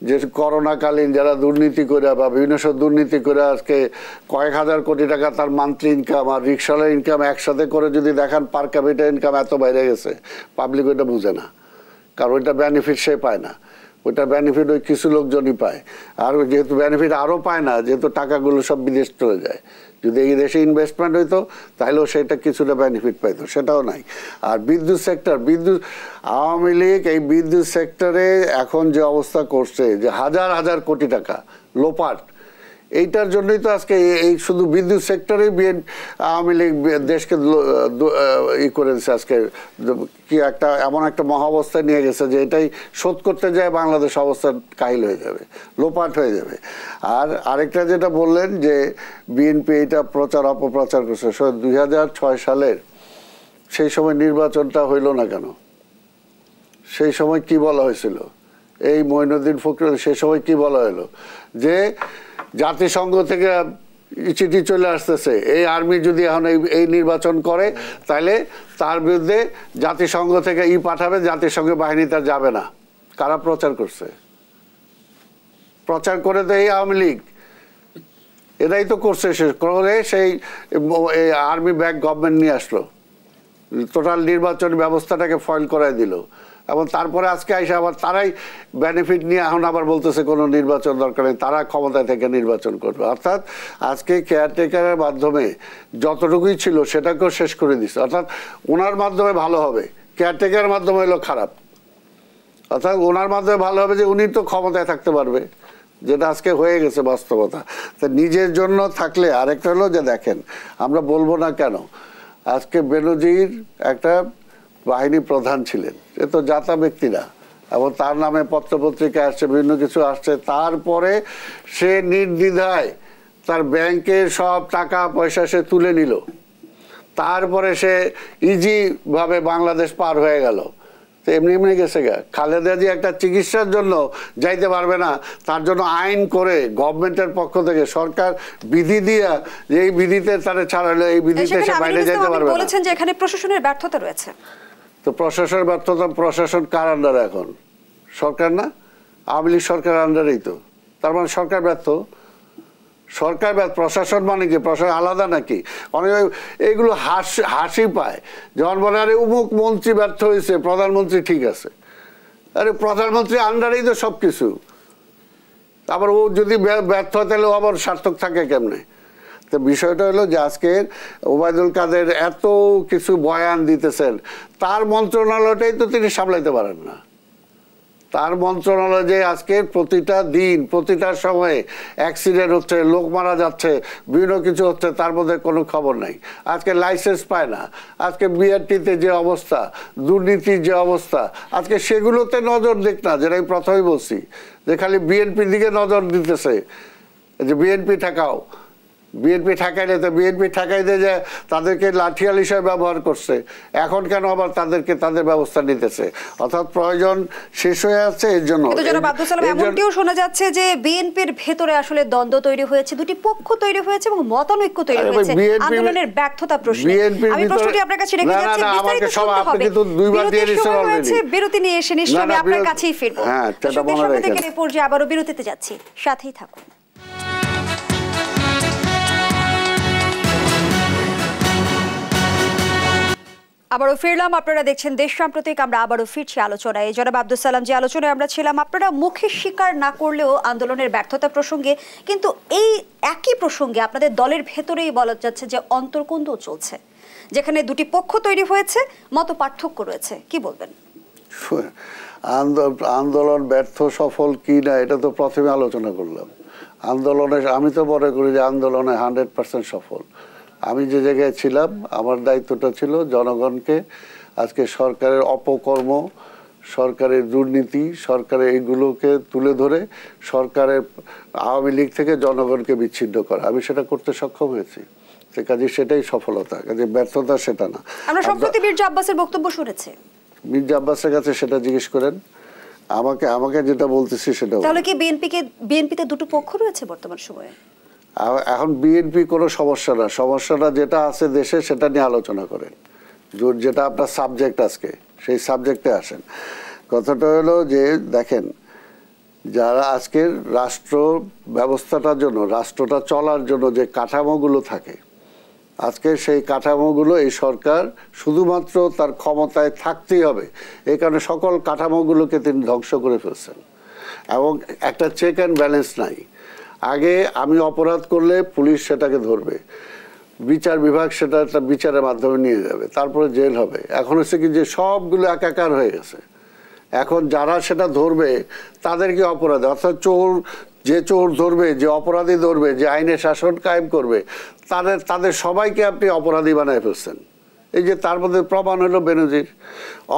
যে করোনাকালীন যারা দুর্নীতি করে বা বিভিন্ন সব দুর্নীতি করে আজকে কয়েক হাজার কোটি টাকা তার মান্থলি ইনকাম আর রিক্সাওয়ালার ইনকাম একসাথে করে যদি দেখান, পার ক্যাপিটা ইনকাম এত বাইরে গেছে, পাবলিক ওইটা বুঝে না। কারণ ওইটা বেনিফিট সে পায় না, ওইটা বেনিফিট ওই কিছু লোকজনই পায়। আর যেহেতু বেনিফিট আরও পায় না, যেহেতু টাকাগুলো সব বিদেশ চলে যায়। যদি এই দেশে ইনভেস্টমেন্ট হইতো তাহলেও সেটা কিছুটা বেনিফিট পাইতো, সেটাও নাই। আর বিদ্যুৎ সেক্টর, আওয়ামী লীগ এই বিদ্যুৎ সেক্টরে এখন যে অবস্থা করছে, যে হাজার হাজার কোটি টাকা লোপাট, এইটার জন্যই তো আজকে এই শুধু বিদ্যুৎ সেক্টরে আওয়ামী লীগ দেশকে ই করে দিচ্ছে। আজকে কি একটা এমন একটা মহা অবস্থায় নিয়ে গেছে যে এটাই শোধ করতে যায় বাংলাদেশ অবস্থা কাহিল হয়ে যাবে, লোপাট হয়ে যাবে। আর আরেকটা যেটা বললেন যে বিএনপি এটা প্রচার অপপ্রচার করছে, 2006 সালের সেই সময় নির্বাচনটা হইল না কেন? সেই সময় কি বলা হয়েছিল? এই মঈনুদ্দিন ফখরুল সেই সময় কি বলা হলো যে জাতিসংঘ থেকে চিঠি চলে আসতেছে, এই আর্মি যদি এখন এই নির্বাচন করে তাহলে তার বিরুদ্ধে জাতিসংঘ থেকে পাঠাবে, জাতিসংঘের বাহিনী তার যাবে না। কারা প্রচার করছে? প্রচার করে তো এই আওয়ামী লীগ, এটাই তো করছে। শেষ করে সেই আর্মি ব্যাক গভর্নমেন্ট নিয়ে আসলো, টোটাল নির্বাচন ব্যবস্থাটাকে ফয়েল করাই দিল। এবং তারপরে আজকে আইসা আবার তারাই বেনিফিট নিয়ে এখন আবার বলতেছে কোনো নির্বাচন দরকার নেই, তারা ক্ষমতায় থেকে নির্বাচন করবে। অর্থাৎ আজকে কেয়ারটেকারের মাধ্যমে যতটুকুই ছিল সেটাকেও শেষ করে দিচ্ছে। অর্থাৎ ওনার মাধ্যমে ভালো হবে, কেয়ারটেকারের মাধ্যমে হলো খারাপ। অর্থাৎ ওনার মাধ্যমে ভালো হবে যে উনি তো ক্ষমতায় থাকতে পারবে, যেটা আজকে হয়ে গেছে বাস্তবতা। তা নিজের জন্য থাকলে আরেকটা হলো যে দেখেন, আমরা বলবো না কেন, আজকে বেনজির একটা বাহিনী প্রধান ছিলেন, এ তো জাতা ব্যক্তি না, এবং তার নামে পত্রপত্রিকা আসছে, বিভিন্ন কিছু আসছে। তারপরে সে নির্দ্বিধায় তার ব্যাংকের সব টাকা পয়সা সে তুলে নিল, তারপরে সে ইজি ভাবে বাংলাদেশ পার হয়ে গেল। তো এমনি এমনি গেছে গা। খালেদা জি একটা চিকিৎসার জন্য যাইতে পারবে না, তার জন্য আইন করে গভর্নমেন্টের পক্ষ থেকে সরকার বিধি দিয়া যে এই বিধিতে তারা ছাড়ালো, এই বিধিতে সে বাইরে যাইতে পারবে না। বলেছেন যে এখানে প্রশাসনের ব্যর্থতা রয়েছে। তো প্রশাসনের ব্যর্থতা, প্রশাসন কার আন্ডারে এখন? সরকার না? আওয়ামী লীগ সরকার আন্ডারেই তো। তার মানে সরকার ব্যর্থ? সরকার ব্যর্থ, প্রশাসন মানে কি? প্রশাসন আলাদা নাকি? অনেক এইগুলো হাসি পায় যখন বলে আরে অমুক মন্ত্রী ব্যর্থ হয়েছে, প্রধানমন্ত্রী ঠিক আছে। আরে প্রধানমন্ত্রী আন্ডারেই তো সব কিছু। আবার ও যদি ব্যর্থ হয় তাহলে ও আবার সার্থক থাকে কেমনে? তো বিষয়টা হলো যে আজকে ওবায়দুল কাদের এত কিছু বয়ান দিতেছেন, তার মন্ত্রণালয়টাই তো তিনি সামলাইতে পারেন না। তার মন্ত্রণালয় যে আজকে প্রতিটা দিন প্রতিটা সময়ে অ্যাক্সিডেন্ট হচ্ছে, লোক মারা যাচ্ছে, বিভিন্ন কিছু হচ্ছে, তার মধ্যে কোনো খবর নাই। আজকে লাইসেন্স পায় না, আজকে বিআরটিতে যে অবস্থা, দুর্নীতির যে অবস্থা, আজকে সেগুলোতে নজর দিক না। যেটা আমি প্রথমেই বলছি যে খালি বিএনপির দিকে নজর দিতেছে, যে বিএনপি ঠেকাও, বিএনপি ঠেকাইলে তো বিএনপি ঠাকাইতে যে তাদেরকে লাঠিয়াল হিসেবে ব্যবহার করছে, এখন কেন আবার তাদেরকে তাদের ব্যবস্থা নিতেছে? অর্থাৎ প্রয়োজন শেষ হয়ে আছে। এর জন্য এমনটিও শোনা যাচ্ছে যে বিএনপির ভেতরে আসলে দ্বন্দ্ব তৈরি হয়েছে, দুটি পক্ষ তৈরি হয়েছে এবং মতানৈক্য তৈরি হয়েছে আন্দোলনের ব্যর্থতা প্রশ্নে। আমি প্রশ্নটি আপনার কাছে রেখে যাচ্ছি, বিস্তারিত শুনতে হবে। বিরতি নিয়ে এসে নিশ্চয়ই আমি আপনার কাছেই ফিরবো। এই পর্যায়ে আবারও বিরতিতে যাচ্ছি, সাথেই থাকুন। আবারও ফিরলাম, আপনারা দেখছেন দেশ সাম্প্রতিক। আমরা আবারও ফিরছি আলোচনায়। জনাব আব্দুল সালাম, যে আলোচনায় আমরা ছিলাম, আপনারা মুখে স্বীকার না করলেও আন্দোলনের ব্যর্থতা প্রসঙ্গে, কিন্তু এই একই প্রসঙ্গে আপনাদের দলের ভেতরেই বলা যাচ্ছে যে অন্তর্কুন্দও চলছে, যেখানে দুটি পক্ষ তৈরি হয়েছে, মত পার্থক্য রয়েছে। কি বলবেন? আন্দোলন ব্যর্থ সফল কি না এটা তো প্রথমে আলোচনা করলাম। আন্দোলনে আমি তো মনে করি যে আন্দোলনে 100% সফল। আমি যে জায়গায় ছিলাম, আমার দায়িত্বটা ছিল জনগণকে আজকে সরকারের অপকর্ম, সরকারের দুর্নীতি, সরকারের এইগুলোকে তুলে ধরে সরকারের আওয়ামী লীগ থেকে জনগণকে বিচ্ছিন্ন করা। আমি সেটা করতে সক্ষম হয়েছি। কাজে সেটাই সফলতা, কাজে ব্যর্থতা সেটা না। আমরা সম্প্রতি মির্জা আব্বাসের বক্তব্য শুনেছি। মির্জা আব্বাসের কাছে সেটা জিজ্ঞেস করেন। আমাকে যেটা বলতেছি সেটা, তাহলে কি বিএনপিতে দুটো পক্ষ রয়েছে বর্তমান সময়ে? এখন বিএনপি কোনো সমস্যা না, সমস্যাটা যেটা আছে দেশে সেটা নিয়ে আলোচনা করেন। যেটা আপনার সাবজেক্ট আজকে, সেই সাবজেক্টে আসেন। কথাটা হলো যে দেখেন, যারা আজকের রাষ্ট্র ব্যবস্থাটার জন্য, রাষ্ট্রটা চলার জন্য যে কাঠামোগুলো থাকে, আজকে সেই কাঠামোগুলো এই সরকার শুধুমাত্র তার ক্ষমতায় থাকতেই হবে এই কারণে সকল কাঠামোগুলোকে তিনি ধ্বংস করে ফেলছেন। এবং একটা চেক অ্যান্ড ব্যালেন্স নাই। আগে আমি অপরাধ করলে পুলিশ সেটাকে ধরবে, বিচার বিভাগ সেটা একটা বিচারের মাধ্যমে নিয়ে যাবে, তারপরে জেল হবে। এখন হচ্ছে কি যে সবগুলো একাকার হয়ে গেছে। এখন যারা সেটা ধরবে তাদেরকে অপরাধী, অর্থাৎ যে চোর ধরবে, যে অপরাধী ধরবে, যে আইনের শাসন কায়েম করবে, তাদের সবাইকে আপনি অপরাধী বানায় ফেলছেন। এই যে তার মধ্যে প্রমাণ হলো বেনজির,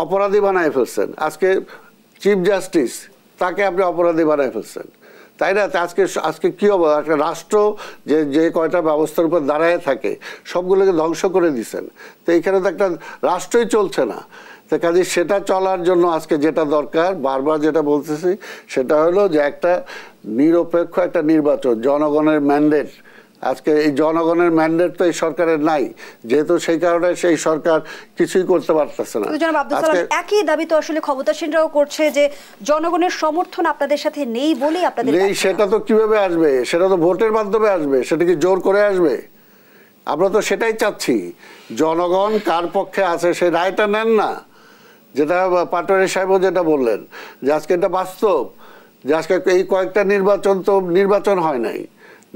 অপরাধী বানায় ফেলছেন। আজকে চিফ জাস্টিস, তাকে আপনি অপরাধী বানায় ফেলছেন, তাই না? আজকে কী হবে? একটা রাষ্ট্র যে কয়টা ব্যবস্থার উপর দাঁড়ায় থাকে সবগুলোকে ধ্বংস করে দিচ্ছেন। তো এইখানে তো একটা রাষ্ট্রই চলছে না। তো কাজে সেটা চলার জন্য আজকে যেটা দরকার, বারবার যেটা বলতেছি, সেটা হলো যে একটা নিরপেক্ষ একটা নির্বাচন, জনগণের ম্যান্ডেট। আজকে এই জনগণের ম্যান্ডেট তো এই সরকারের নাই, যেহেতু সেই কারণে সেই সরকার কিছুই করতে পারতেছে না। একই দাবি তো আসলে ক্ষমতাসীনরাও করছে যে জনগণের সমর্থন আপনাদের সাথে নেই বলেই আপনাদের নেই। সেটা তো কিভাবে আসবে? সেটা তো ভোটের মাধ্যমে আসবে। সেটা কি জোর করে আসবে? আমরা তো সেটাই চাচ্ছি, জনগণ কার পক্ষে আছে সেই রায়টা নেন না। যেটা পাটোয়ারি সাহেবও যেটা বললেন যে আজকে এটা বাস্তব, যে আজকে এই কয়েকটা নির্বাচন হয় নাই।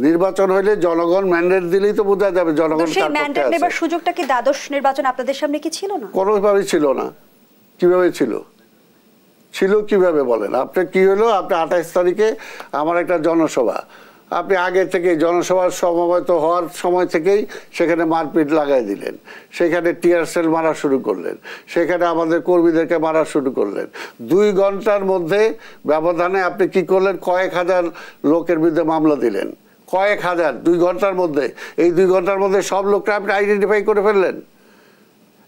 নির্বাচন হইলে জনগণ ম্যান্ডেট দিলেই তো বোঝা যাবে জনগণ কার পক্ষে আছে। নেবার সুযোগটা কি দ্বাদশ নির্বাচন আপনাদের সামনে কি ছিল না? কোনোভাবেই ছিল না। কিভাবে ছিল কিভাবে বলেন? আপনি কি হলো, আপনি 28 তারিখে আমার একটা জনসভা, আপনি আগে থেকে জনসভার সমবেত হওয়ার সময় থেকেই সেখানে মারপিট লাগাই দিলেন, সেখানে টিয়ার সেল মারা শুরু করলেন, সেখানে আমাদের কর্মীদেরকে মারা শুরু করলেন। 2 ঘন্টার মধ্যে ব্যবধানে আপনি কি করলেন? কয়েক হাজার লোকের বিরুদ্ধে মামলা দিলেন, কয়েক হাজার। 2 ঘন্টার মধ্যে, এই 2 ঘন্টার মধ্যে সব লোককে আপনি আইডেন্টিফাই করে ফেললেন।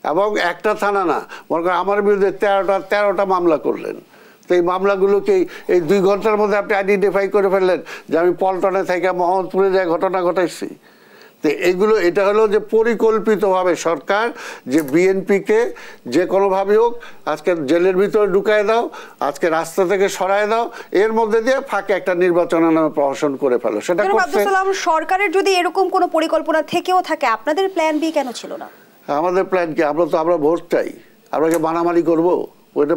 এবং একটা থানা না, মনে করেন আমার বিরুদ্ধে 13টা মামলা করলেন। তো এই মামলাগুলোকে এই 2 ঘন্টার মধ্যে আপনি আইডেন্টিফাই করে ফেললেন যে আমি পল্টনে থেকে মোহাম্মদপুরে যায় ঘটনা ঘটাইছি। তো এটা হলো যে পরিকল্পিতভাবে সরকার যে বিএনপিকে যে কোনোভাবে হোক আজকে জেলের ভিতরে ঢুকায় দাও, আজকে রাস্তা থেকে সরায় দাও, এর মধ্যে দিয়ে ফাঁকে একটা নির্বাচনের নামে প্রহসন করে ফেলো। সেটা করছে সরকারের। যদি এরকম কোনো পরিকল্পনা থেকেও থাকে, আপনাদের প্ল্যান বি কেন ছিল না? আমাদের প্ল্যান কি? আমরা ভোট চাই, আমরা কি মারামারি করবো? ওইটা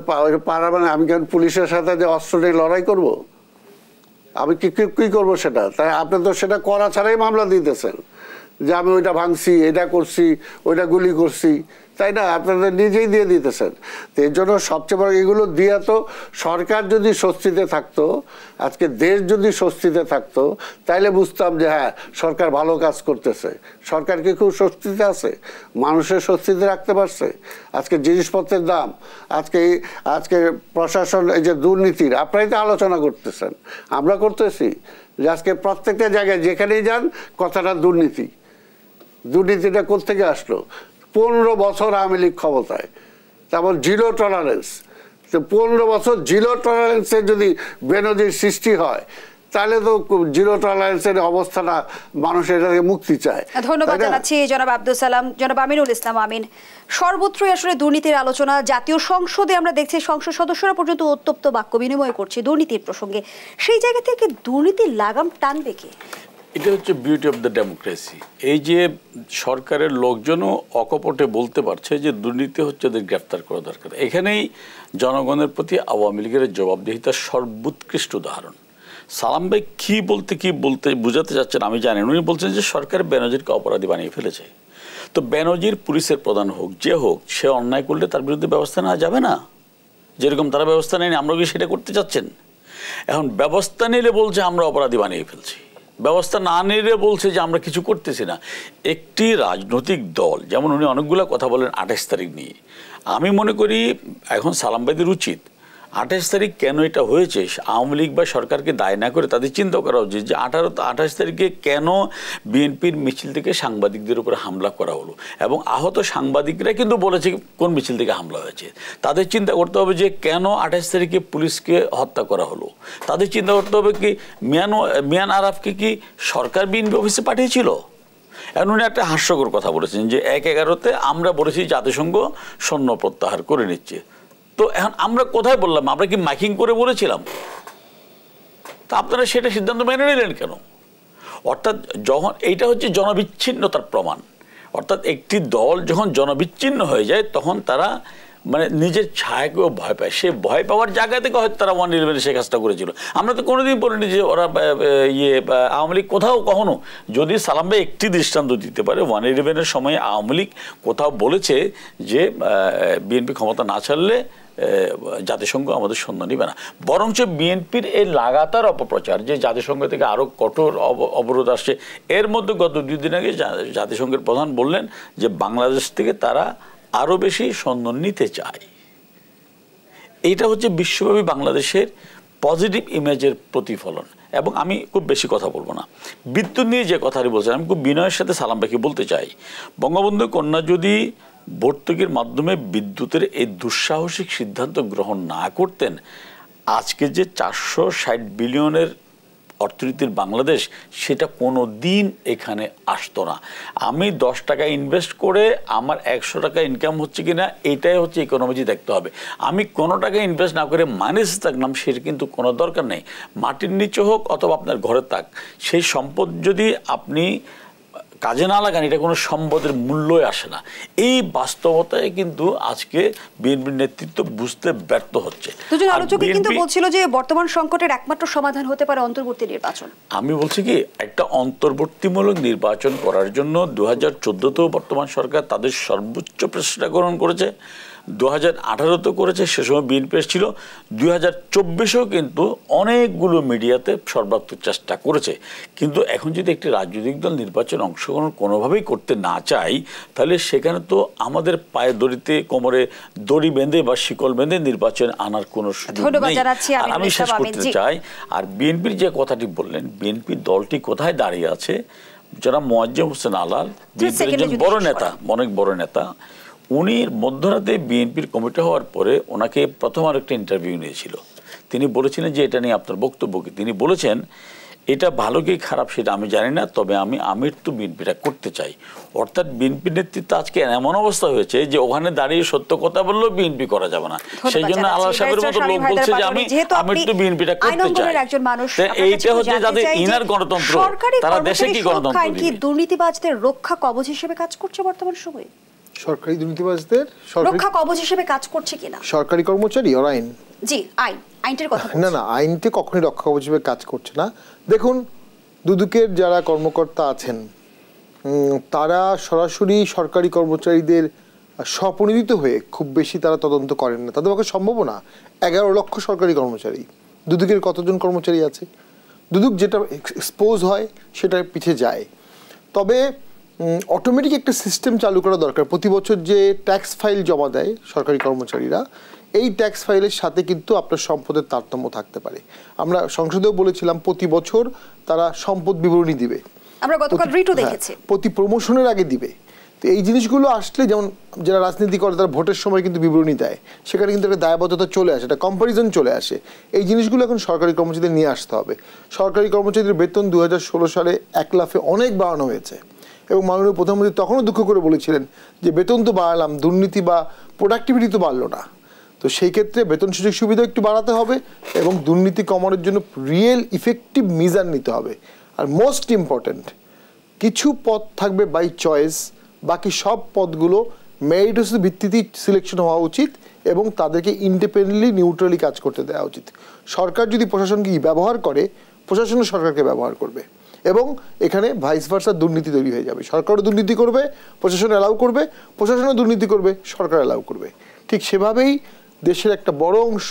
পারা মানে আমি কেন পুলিশের সাথে যে অস্ত্র নিয়ে লড়াই করব? আমি কি করবো সেটা? তাই আপনি তো সেটা করা ছাড়াই মামলা দিতেছেন যে আমি ওইটা ভাঙছি, এটা করছি, ওইটা গুলি করছি, তাই না? আপনাদের নিজেই দিয়ে দিতেছেন। তো এর জন্য সবচেয়ে বড় এগুলো দিয়ে তো সরকার যদি স্বস্তিতে থাকতো, আজকে দেশ যদি স্বস্তিতে থাকতো, তাইলে বুঝতাম যে হ্যাঁ সরকার ভালো কাজ করতেছে। সরকার কি খুব স্বস্তিতে আছে? মানুষের স্বস্তিতে রাখতে পারছে? আজকে জিনিসপত্রের দাম, আজকে প্রশাসন, এই যে দুর্নীতির আপনারাই তো আলোচনা করতেছেন, আমরা করতেছি যে আজকে প্রত্যেকটা জায়গায় যেখানেই যান কথাটা দুর্নীতিটা কোত্থেকে আসলো? 15 বছর আওয়ামী লীগ ক্ষমতায়, তারপর 0 টলারেন্স। তো 15 বছর 0 টলারেন্সের যদি বেনজির সৃষ্টি হয়, তাহলে তো 0 টলারেন্সের অবস্থাটা মানুষের মুক্তি চায়। ধন্যবাদ জানাচ্ছি জনাব আব্দুল সালাম। জনাব আমিনুল ইসলাম আমিন, সর্বত্রই আসলে দুর্নীতির আলোচনা। জাতীয় সংসদে আমরা দেখছি সংসদ সদস্যরা পর্যন্ত উত্তপ্ত বাক্য বিনিময় করছে দুর্নীতির প্রসঙ্গে। সেই জায়গা থেকে দুর্নীতির লাগাম টানবে কে? এটা হচ্ছে বিউটি অফ দ্য ডেমোক্রেসি। এই যে সরকারের লোকজনও অকপটে বলতে পারছে যে দুর্নীতি হচ্ছে ওদের গ্রেফতার করা দরকার। এখানেই জনগণের প্রতি আওয়ামী লীগের জবাবদিহিতার সর্বোৎকৃষ্ট উদাহরণ। সালাম ভাই কি বলতে বোঝাতে চাচ্ছেন আমি জানি। উনি বলছেন যে সরকার বেনজিরকে অপরাধী বানিয়ে ফেলেছে। তো বেনজির পুলিশের প্রধান হোক, যে হোক, সে অন্যায় করলে তার বিরুদ্ধে ব্যবস্থা নেওয়া যাবে না? যেরকম তারা ব্যবস্থা নেয়নি, আমরা কি সেটা করতে চাচ্ছেন? এখন ব্যবস্থা নিলে বলছে আমরা অপরাধী বানিয়ে ফেলছি, ব্যবস্থা না নিলে বলছে যে আমরা কিছু করতেছি না। একটি রাজনৈতিক দল, যেমন উনি অনেকগুলো কথা বলেন 28 তারিখ নিয়ে, আমি মনে করি এখন সালাম ভাইদের উচিত 28 তারিখ কেন এটা হয়েছে আওয়ামী লীগ বা সরকারকে দায় না করে তাদের চিন্তা করা উচিত যে 28 তারিখে কেন বিএনপির মিছিল থেকে সাংবাদিকদের উপরে হামলা করা হলো, এবং আহত সাংবাদিকরা কিন্তু বলেছে কোন মিছিল থেকে হামলা হয়েছে। তাদের চিন্তা করতে হবে যে কেন 28 তারিখে পুলিশকে হত্যা করা হলো। তাদের চিন্তা করতে হবে কি মিয়ান আরাফকে কি সরকার বিএনপি অফিসে পাঠিয়েছিল? এখন উনি একটা হাস্যকর কথা বলেছেন যে 1/11-তে আমরা বলেছি জাতিসংঘ সৈন্য প্রত্যাহার করে নিচ্ছে। তো এখন আমরা কোথায় বললাম? আমরা কি মাইকিং করে বলেছিলাম? তা আপনারা সেটা সিদ্ধান্ত মেনে নিলেন কেন? অর্থাৎ যখন এইটা হচ্ছে জনবিচ্ছিন্নতার প্রমাণ। অর্থাৎ একটি দল যখন জনবিচ্ছিন্ন হয়ে যায় তখন তারা মানে নিজের ছায়াকেও ভয় পায়। সে ভয় পাওয়ার জায়গা থেকে হয়তো তারা 1/11 সে কাজটা করেছিল। আমরা তো কোনোদিন বলিনি যে ওরা আওয়ামী লীগ কোথাও কখনো, যদি সালাম ভাই একটি দৃষ্টান্ত দিতে পারে 1/11 সময় আওয়ামী লীগ কোথাও বলেছে যে বিএনপি ক্ষমতা না ছাড়লে জাতিসংঘ আমাদের সৈন্য নিবে না। বরঞ্চ বিএনপির এই লাগাতার অপপ্রচার যে জাতিসংঘ থেকে আরও কঠোর অবরোধ আসছে, এর মধ্যে গত 2 দিন আগে জাতিসংঘের প্রধান বললেন যে বাংলাদেশ থেকে তারা আরও বেশি সৈন্য নিতে চায়। এইটা হচ্ছে বিশ্বব্যাপী বাংলাদেশের পজিটিভ ইমেজের প্রতিফলন। এবং আমি খুব বেশি কথা বলবো না, বিদ্যুৎ নিয়ে যে কথাটি বলছেন আমি খুব বিনয়ের সাথে সালাম ভাইকে বলতে চাই, বঙ্গবন্ধু কন্যা যদি ভর্তুকির মাধ্যমে বিদ্যুতের এই দুঃসাহসিক সিদ্ধান্ত গ্রহণ না করতেন, আজকে যে 460 বিলিয়নের অর্থনীতির বাংলাদেশ, সেটা কোনো দিন এখানে আসতো না। আমি 10 টাকা ইনভেস্ট করে আমার 100 টাকা ইনকাম হচ্ছে কিনা, এইটাই হচ্ছে ইকোনমি দেখতে হবে। আমি কোনো টাকা ইনভেস্ট না করে মাইনাসে থাকলাম, সেটা কিন্তু কোনো দরকার নেই। মাটির নিচে হোক অথবা আপনার ঘরে থাক, সেই সম্পদ যদি আপনি কাজে না লাগান, এটা কোনো সম্পদের মূল্যই আসে না। এই বাস্তবতায় কিন্তু আজকে বিএনপির নেতৃত্ব বুঝতে ব্যর্থ হচ্ছে। দুজন আলোচকই কিন্তু বলছিল যে বর্তমান সংকটের একমাত্র সমাধান হতে পারে অন্তর্বর্তী নির্বাচন। আমি বলছি কি, একটা অন্তর্বর্তীমূলক নির্বাচন করার জন্য 2014তেও বর্তমান সরকার তাদের সর্বোচ্চ প্রচেষ্টা গ্রহণ করেছে, 2018 করেছে, সে সময় বিএনপি ছিল, 2024-এও কিন্তু অনেকগুলো মিডিয়াতে সর্বাত্মক চেষ্টা করেছে। কিন্তু এখন যদি একটি রাজনৈতিক দল নির্বাচন অংশগ্রহণ কোনোভাবেই করতে না চাই, তাহলে সেখানে তো আমাদের পায়ে দড়িতে কোমরে দড়ি বেঁধে বা শিকল বেঁধে নির্বাচন আনার কোনো সুযোগ নেই। আমি শেষ করতে চাই, আর বিএনপির যে কথাটি বললেন, বিএনপি দলটি কোথায় দাঁড়িয়ে আছে, যারা মোয়াজ্জেম হোসেন আলাল, বিএনপির একজন বড় নেতা, অনেক বড় নেতা, উনি মধ্যরাতে বিএনপির কমিটি হওয়ার পরে ওনাকে প্রথম আর একটা ইন্টারভিউ নিয়েছিল। তিনি বলেছিলেন যে এটা নিয়ে আপনার বক্তব্য কি? তিনি বলেছেন এটা ভালো কি খারাপ সেটা আমি জানি না, তবে আমি আমৃত্যু বিএনপিটা করতে চাই। অর্থাৎ বিএনপির নেতৃত্ব আজকে এমন অবস্থা হয়েছে যে ওখানে দাঁড়িয়ে সত্য কথা বললেও বিএনপি করা যাবে না। সেই জন্য আল্লাহ সাহেবের মতো লোক বলছে যে আমি আমৃত্যু বিএনপিটা করতে চাই। এইটা হচ্ছে যাদের ইনার গণতন্ত্র, তারা দেশে কি গণতন্ত্র দিবে? দুর্নীতিবাজদের রক্ষা কবচ হিসেবে কাজ করছে বর্তমান সময়ে? সরকারি দুর্নীতিবাজদের রক্ষা কবচ হিসেবে কাজ করছে কিনা সরকারি কর্মচারী আর আইন? জি, আইনটার কথা না না, আইনতে কখনোই রক্ষা কবচ হিসেবে কাজ করছে না। দেখুন, দুদকের যারা কর্মকর্তা আছেন তারা সরাসরি সরকারি কর্মচারীদের স্বপ্রণোদিত হয়ে খুব বেশি তারা তদন্ত করেন না। তাদের পক্ষে সম্ভব না। 11 লক্ষ সরকারি কর্মচারী, দুদকের কতজন কর্মচারী আছে? দুদক যেটা এক্সপোজ হয় সেটার পিছিয়ে যায়। তবে অটোমেটিক একটা সিস্টেম চালু করা দরকার। প্রতি বছর যে ট্যাক্স ফাইল জমা দেয় সরকারি কর্মচারীরা, এই ট্যাক্স ফাইলের সাথে কিন্তু আপনার সম্পদের তারতম্য থাকতে পারে। আমরা সংসদেও বলেছিলাম প্রতি বছর তারা সম্পদ বিবরণী দিবে, আমরা গতকাল রিটও দেখেছি, প্রতি প্রমোশনের আগে দিবে। তো এই জিনিসগুলো আসলে, যেমন যারা রাজনীতি করে তারা ভোটের সময় কিন্তু বিবরণী দেয়, সেখানে কিন্তু একটা দায়বদ্ধতা চলে আসে, একটা কম্পারিজন চলে আসে। এই জিনিসগুলো এখন সরকারি কর্মচারীদের নিয়ে আসতে হবে। সরকারি কর্মচারীদের বেতন 2016 সালে 1 লাফে অনেক বাড়ানো হয়েছে, এবং মাননীয় প্রধানমন্ত্রী তখনও দুঃখ করে বলেছিলেন যে বেতন তো বাড়ালাম, দুর্নীতি বা প্রোডাক্টিভিটি তো বাড়লো না। তো সেই ক্ষেত্রে বেতন সুযোগ সুবিধা একটু বাড়াতে হবে এবং দুর্নীতি কমানোর জন্য রিয়েল ইফেক্টিভ মিজান নিতে হবে। আর মোস্ট ইম্পর্ট্যান্ট, কিছু পদ থাকবে বাই চয়েস, বাকি সব পদগুলো মেরিট ভিত্তিতে সিলেকশন হওয়া উচিত এবং তাদেরকে ইন্ডিপেন্ডেন্টলি নিউট্রালি কাজ করতে দেওয়া উচিত। সরকার যদি প্রশাসনকে ব্যবহার করে, প্রশাসনও সরকারকে ব্যবহার করবে এবং এখানে ভাইস ভার্সা দুর্নীতি তৈরি হয়ে যাবে। সরকারও দুর্নীতি করবে, প্রশাসন অ্যালাউ করবে, প্রশাসনও দুর্নীতি করবে, সরকার অ্যালাউ করবে। ঠিক সেভাবেই দেশের একটা বড় অংশ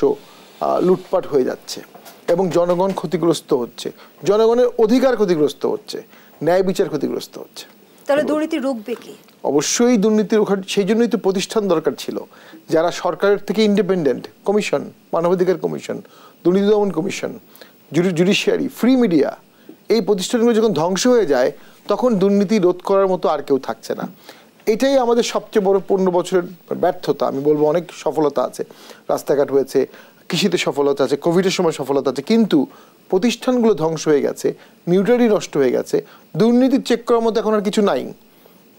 লুটপাট হয়ে যাচ্ছে এবং জনগণ ক্ষতিগ্রস্ত হচ্ছে, জনগণের অধিকার ক্ষতিগ্রস্ত হচ্ছে, ন্যায় বিচার ক্ষতিগ্রস্ত হচ্ছে। তাহলে দুর্নীতি রুখবে কি? অবশ্যই দুর্নীতি রোখার, সেই জন্যই তো প্রতিষ্ঠান দরকার ছিল যারা সরকারের থেকে ইন্ডিপেন্ডেন্ট, কমিশন, মানবাধিকার কমিশন, দুর্নীতি দমন কমিশন, জুডিশিয়ারি, ফ্রি মিডিয়া। এই প্রতিষ্ঠানগুলো যখন ধ্বংস হয়ে যায় তখন দুর্নীতি রোধ করার মতো আর কেউ থাকছে না। এটাই আমাদের সবচেয়ে বড় 15 বছরের ব্যর্থতা। আমি বলবো অনেক সফলতা আছে, রাস্তাঘাট হয়েছে, কৃষিতে সফলতা আছে, কোভিডের সময় সফলতা আছে, কিন্তু প্রতিষ্ঠানগুলো ধ্বংস হয়ে গেছে, নিউট্রালি নষ্ট হয়ে গেছে, দুর্নীতি চেক করার মতো এখন আর কিছু নাই।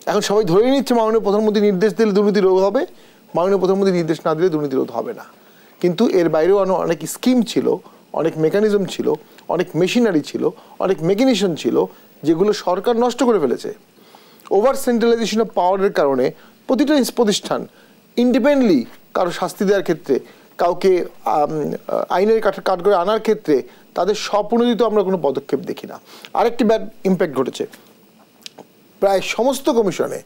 এখন সবাই ধরে নিচ্ছে মাননীয় প্রধানমন্ত্রী নির্দেশ দিলে দুর্নীতি রোধ হবে, মাননীয় প্রধানমন্ত্রী নির্দেশ না দিলে দুর্নীতি রোধ হবে না। কিন্তু এর বাইরেও অনেক স্কিম ছিল, অনেক মেকানিজম ছিল, অনেক মেশিনারি ছিল, অনেক মেকানিজম ছিল যেগুলো সরকার নষ্ট করে ফেলেছে। ওভার সেন্ট্রালাইজেশন অফ পাওয়ারের কারণে প্রতিটা প্রতিষ্ঠান ইন্ডিপেন্ডেন্টলি কারো শাস্তি দেওয়ার ক্ষেত্রে, কাউকে আইনের কাঠগড়ায় আনার ক্ষেত্রে তাদের স্বপ্রণোদিত আমরা কোনো পদক্ষেপ দেখি না। আরেকটি ব্যাড ইম্প্যাক্ট ঘটেছে, প্রায় সমস্ত কমিশনে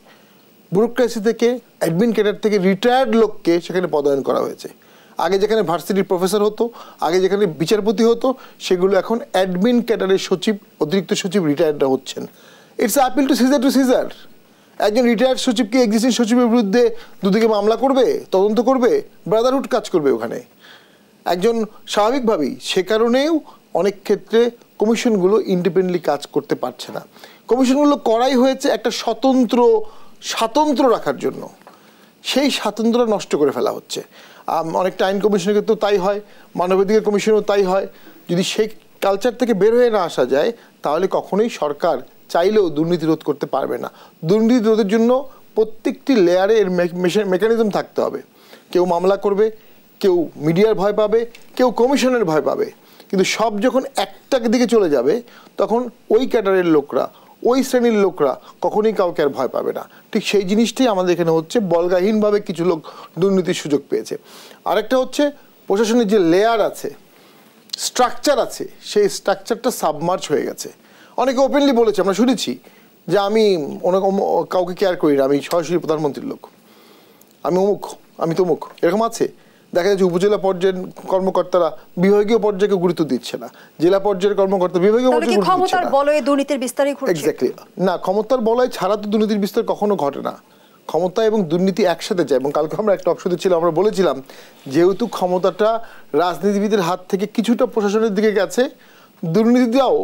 ব্যুরোক্রেসি থেকে, অ্যাডমিন ক্যাডার থেকে রিটায়ার্ড লোককে সেখানে পদায়ন করা হয়েছে। আগে যেখানে ভার্সিটির প্রফেসর হতো, আগে যেখানে বিচারপতি হতো, সেগুলো এখন অ্যাডমিন ক্যাডারের সচিব, অতিরিক্ত সচিব রিটায়ার্ডরা হচ্ছেন। It's appeal to Caesar. একজন রিটায়ার্ড সচিবকে এক্সিস্টিং সচিবের বিরুদ্ধে দুদিকে মামলা করবে, তদন্ত করবে, ব্রাদারহুড কাজ করবে ওখানে একজন, স্বাভাবিকভাবেই। সে কারণেও অনেক ক্ষেত্রে কমিশনগুলো ইন্ডিপেন্ডেন্টলি কাজ করতে পারছে না। কমিশনগুলো করাই হয়েছে একটা স্বাতন্ত্র রাখার জন্য, সেই স্বাতন্ত্র্য নষ্ট করে ফেলা হচ্ছে। অনেকটা আইন কমিশনের ক্ষেত্রেও তাই হয়, মানবাধিকার কমিশনেও তাই হয়। যদি সেই কালচার থেকে বের হয়ে না আসা যায় তাহলে কখনোই সরকার চাইলেও দুর্নীতি রোধ করতে পারবে না। দুর্নীতি রোধের জন্য প্রত্যেকটি লেয়ারে এর মেকানিজম থাকতে হবে। কেউ মামলা করবে, কেউ মিডিয়ার ভয় পাবে, কেউ কমিশনের ভয় পাবে, কিন্তু সব যখন একটা দিকে চলে যাবে তখন ওই ক্যাডারের লোকরা, ওই শ্রেণীর লোকরা কখনোই কাউকে আর ভয় পাবে না। ঠিক সেই জিনিসটাই আমাদের এখানে হচ্ছে, বলগাহীনভাবে কিছু লোক দুর্নীতির সুযোগ পেয়েছে। আরেকটা হচ্ছে প্রশাসনের যে লেয়ার আছে, স্ট্রাকচার আছে, সেই স্ট্রাকচারটা সাবমার্জ হয়ে গেছে। অনেকে ওপেনলি বলেছে, আমরা শুনেছি যে আমি কাউকে কেয়ার করি না, আমি সরাসরি প্রধানমন্ত্রীর লোক, আমি অমুক, আমি তমুক, এরকম আছে। দেখা যাচ্ছে উপজেলা পর্যায়ের কর্মকর্তারা বিভাগীয় পর্যায়ে গুরুত্ব দিচ্ছে না, জেলা পর্যায়ের কর্মকর্তা বিভাগীয় পর্যায়ে ক্ষমতার বলয়ে দুর্নীতির বিস্তারই ঘটছে। এক্স্যাক্টলি না, ক্ষমতার বলয় ছাড়া তো দুর্নীতির বিস্তার কখনো ঘটে না। ক্ষমতা এবং দুর্নীতি একসাথে যায়। এবং কালকে আমরা একটা অপশনে ছিলাম, আমরা বলেছিলাম যেহেতু ক্ষমতাটা রাজনীতিবিদের হাত থেকে কিছুটা প্রশাসনের দিকে গেছে, দুর্নীতিটাও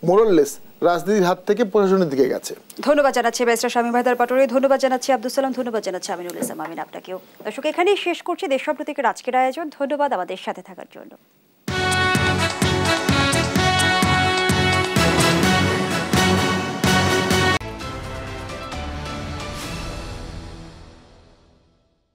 মোরাললেস রাজনীতির হাত থেকে প্রশাসনের দিকে গেছে। ধন্যবাদ জানাচ্ছি ব্যারিস্টার শামীম হায়দার পাটোয়ারি, ধন্যবাদ জানাচ্ছি আব্দুল সালাম, ধন্যবাদ জানাচ্ছি আমিনুল ইসলাম আমিন আপনাকেও। দর্শক, এখানেই শেষ করছি দেশপ্রতীকের আজকের আয়োজন। ধন্যবাদ আমাদের সাথে থাকার জন্য।